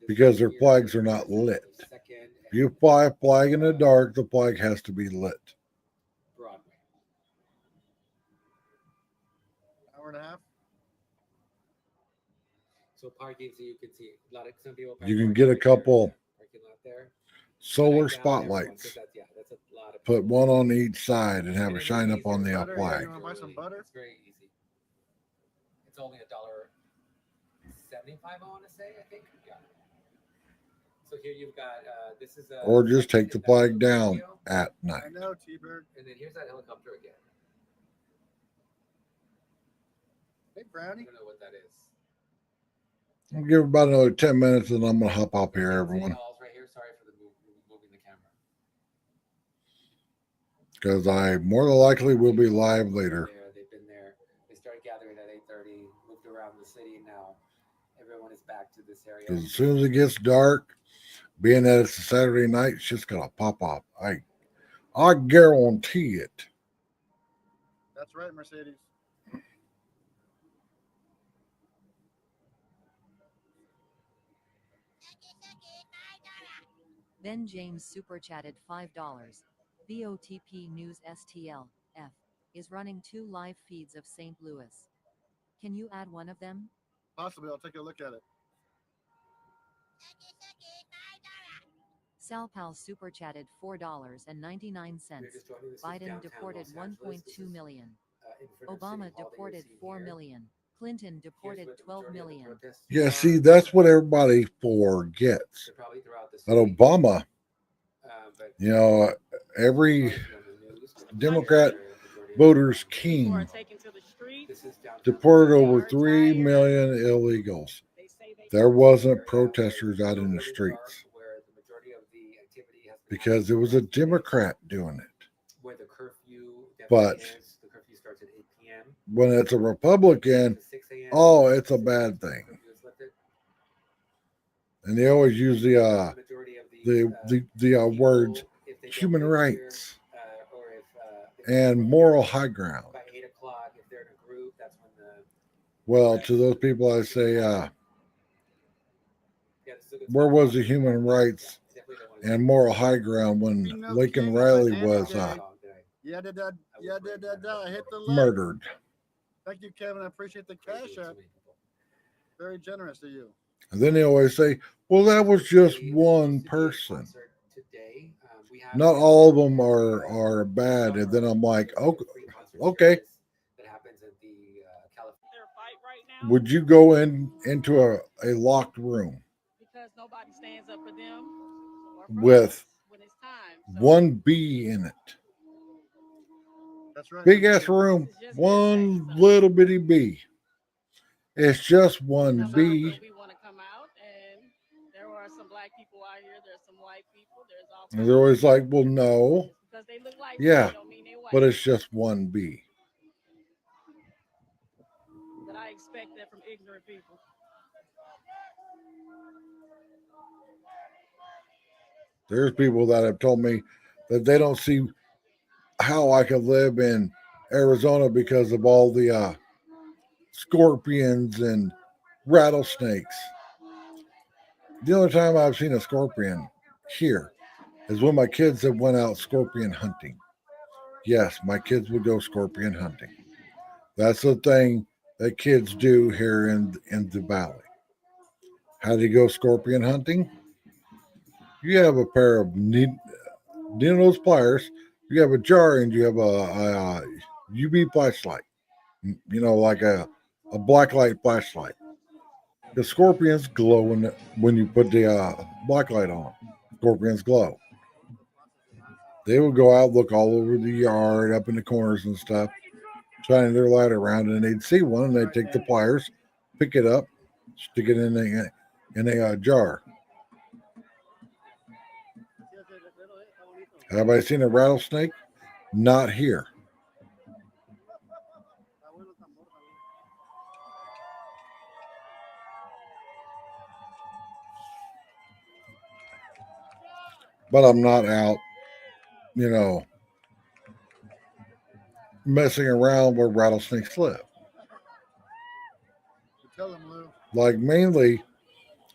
because their flags are not lit. If you fly a flag in the dark, the flag has to be lit. Broadway. Hour and a half. So parking, so you can see a lot of some people. You can get a couple Parking lot there. solar spotlights. That's a lot of Put one on each side and have it shine up on the flag. You want to buy some butter? It's very easy. It's only $1.75, I want to say. I think. Yeah. So here you've got this is a or just take the flag down at night. I know, T-Bird. and then here's that helicopter again. Hey, I Brownie. don't know what that is. I'll give about another 10 minutes and I'm going to hop up here, everyone, Dolls right here. Sorry for the moving the camera. because I more than likely will be live later. They've been there. They started gathering at 8:30. Moved around the city, and now everyone is back to this area. Because as soon as it gets dark, being that it's a Saturday night, it's just going to pop up. I guarantee it. That's right, Mercedes. Ben James super chatted $5. BOTP News STL F is running 2 live feeds of St. Louis. Can you add one of them? Possibly, I'll take a look at it. Sal Pal super chatted $4.99. Biden deported 1.2 million. Obama deported 4 million. Clinton deported 12 million. Yeah, see, that's what everybody forgets. That Obama, you know, every Democrat voter's king deported over 3 million illegals. There wasn't protesters out in the streets because it was a Democrat doing it. But when it's a Republican, oh, it's a bad thing. And they always use the words human rights and moral high ground. Well, to those people, I say, where was the human rights and moral high ground when Lincoln Riley was Hit the like. murdered? Thank you, Kevin. I appreciate the cash app. Very generous of you. And then they always say, well, that was just one person. Not all of them are bad. And then I'm like, okay. Would you go into a locked room Because nobody stands up for them with when it's time. one bee in it? That's right. Big ass room, one little bitty bee. It's just one bee. We want to come out, and there are some black people out here. There's some white people. There's all. And they're always like, well, no. Because they look like Yeah, don't mean they white. but it's just one bee. But I expect that from ignorant people. There's people that have told me that they don't see how I could live in Arizona because of all the scorpions and rattlesnakes. The only time I've seen a scorpion here is when my kids have went out scorpion hunting. Yes, my kids would go scorpion hunting. That's the thing that kids do here in the valley. How do you go scorpion hunting? You have a pair of needle pliers, you have a jar, and you have a UV flashlight. You know, like a black light flashlight. The scorpions glow when you put the black light on. Scorpions glow. They would go out, look all over the yard, up in the corners and stuff, shining their light around, and they'd see one, and they'd take the pliers, pick it up, stick it in a jar. Have I seen a rattlesnake? Not here. But I'm not out, you know, messing around where rattlesnakes live. Tell them, Lou. Like mainly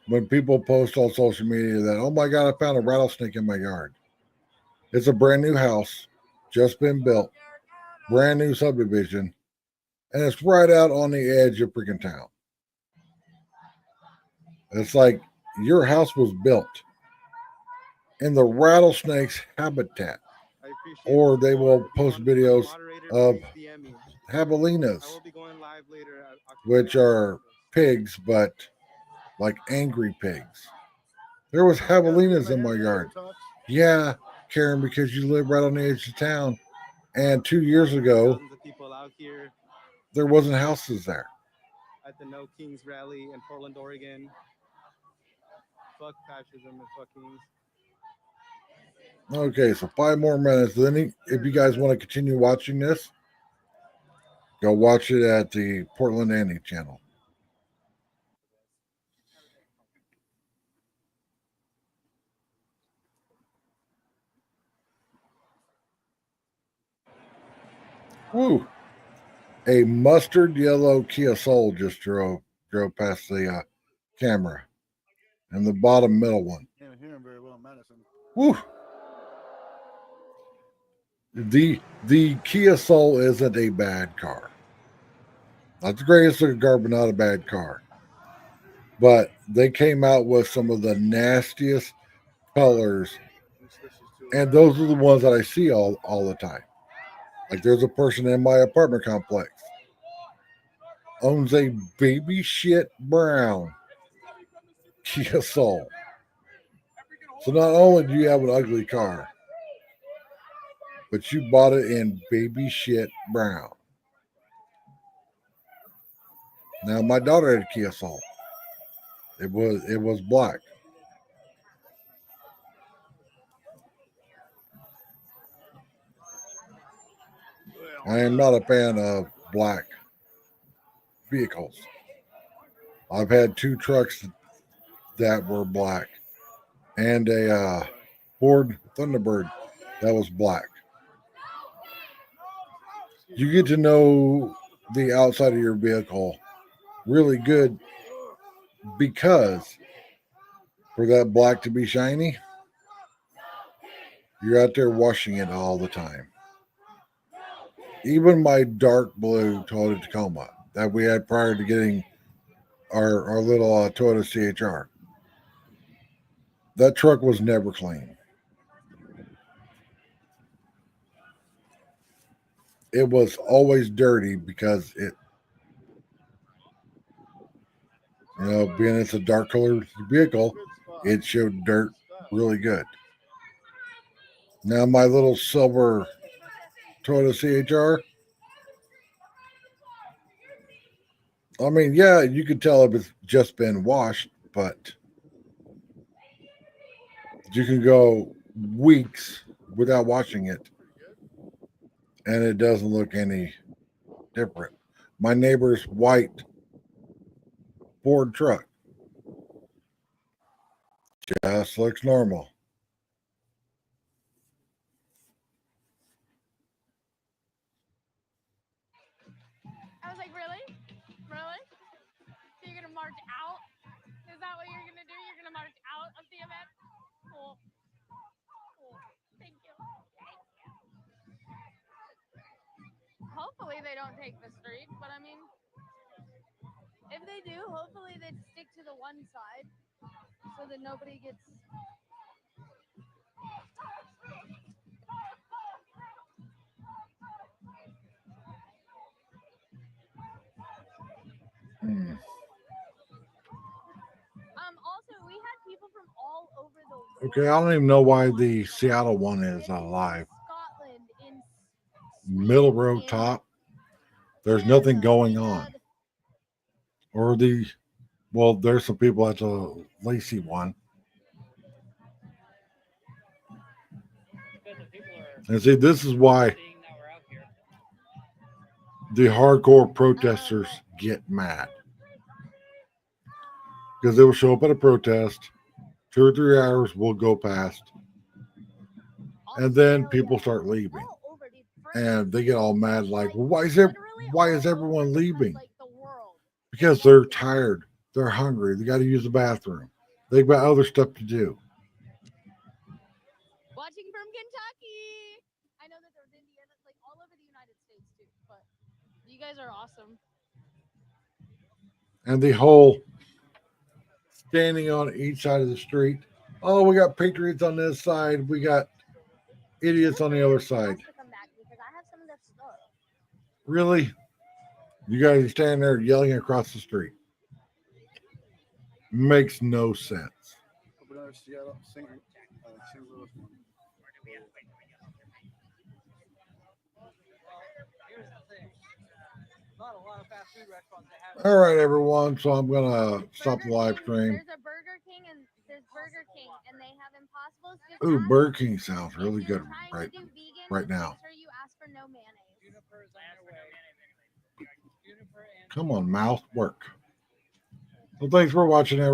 when people post on social media that, oh my God, I found a rattlesnake in my yard. It's a brand new house, just been built, brand new subdivision, and it's right out on the edge of freaking town. It's like your house was built in the rattlesnake's habitat, or they will post videos of javelinas, which are pigs, but like angry pigs. There was javelinas in my yard. Yeah, Karen, because you live right on the edge of town. And 2 years ago, Thousands of people out here there wasn't houses there. at the No Kings rally in Portland, Oregon. Fuck fascism and fuck kings. Okay, so 5 more minutes. Then, if you guys want to continue watching this, go watch it at the Portland Annie channel. Woo! A mustard yellow Kia Soul just drove past the camera, and the bottom middle one. Can't hear him very well in Madison. Woo! The Kia Soul isn't a bad car. Not the greatest looking car, but not a bad car. But they came out with some of the nastiest colors, and those are the ones that I see all the time. Like there's a person in my apartment complex owns a baby shit brown Kia Soul. So not only do you have an ugly car, but you bought it in baby shit brown. Now my daughter had a Kia Soul. It was black. I am not a fan of black vehicles. I've had 2 trucks that were black and a Ford Thunderbird that was black. You get to know the outside of your vehicle really good because for that black to be shiny, you're out there washing it all the time. Even my dark blue Toyota Tacoma that we had prior to getting our little Toyota CHR, that truck was never clean. It was always dirty because it, being it's a dark colored vehicle, it showed dirt really good. Now my little silver Toyota CHR, I mean, yeah, you could tell if it's just been washed, but you can go weeks without washing it, and it doesn't look any different. My neighbor's white Ford truck just looks normal. I was like, really? Really? So you're gonna march out? Is that what you're gonna do? You're gonna march out of the event? Cool. Cool. Thank you. Thank you. Hopefully they don't take the street, but I mean, if they do, hopefully they stick to the one side so that nobody gets. Also, we had people from all over the world. Okay, I don't even know why the Seattle one is not alive. Scotland, in Middle row top, there's nothing going on. Or there's some people at the Lacey one. And see, this is why the hardcore protesters get mad. Because they will show up at a protest, 2 or 3 hours will go past, and then people start leaving. And they get all mad, like, well, why is everyone leaving? Because they're tired, they're hungry, they got to use the bathroom, they've got other stuff to do. Watching from Kentucky. I know that there's Indiana, like all over the United States too, but you guys are awesome. And the whole standing on each side of the street. Oh, we got patriots on this side, we got idiots on the other side. Really? You guys are standing there yelling across the street. Makes no sense. Seattle, St. Louis one. Here's the thing. Not a lot of fast food restaurants that have. All right, everyone. So I'm gonna stop the live stream. There's a Burger King and there's Burger King and they have Impossibles. Just Ooh, ask Burger King sounds really if you're good trying to do vegan, right now. Make sure you ask for no mayonnaise. Juniper is on their way. Juniper and Come on, mouth work. Well, thanks for watching, everyone.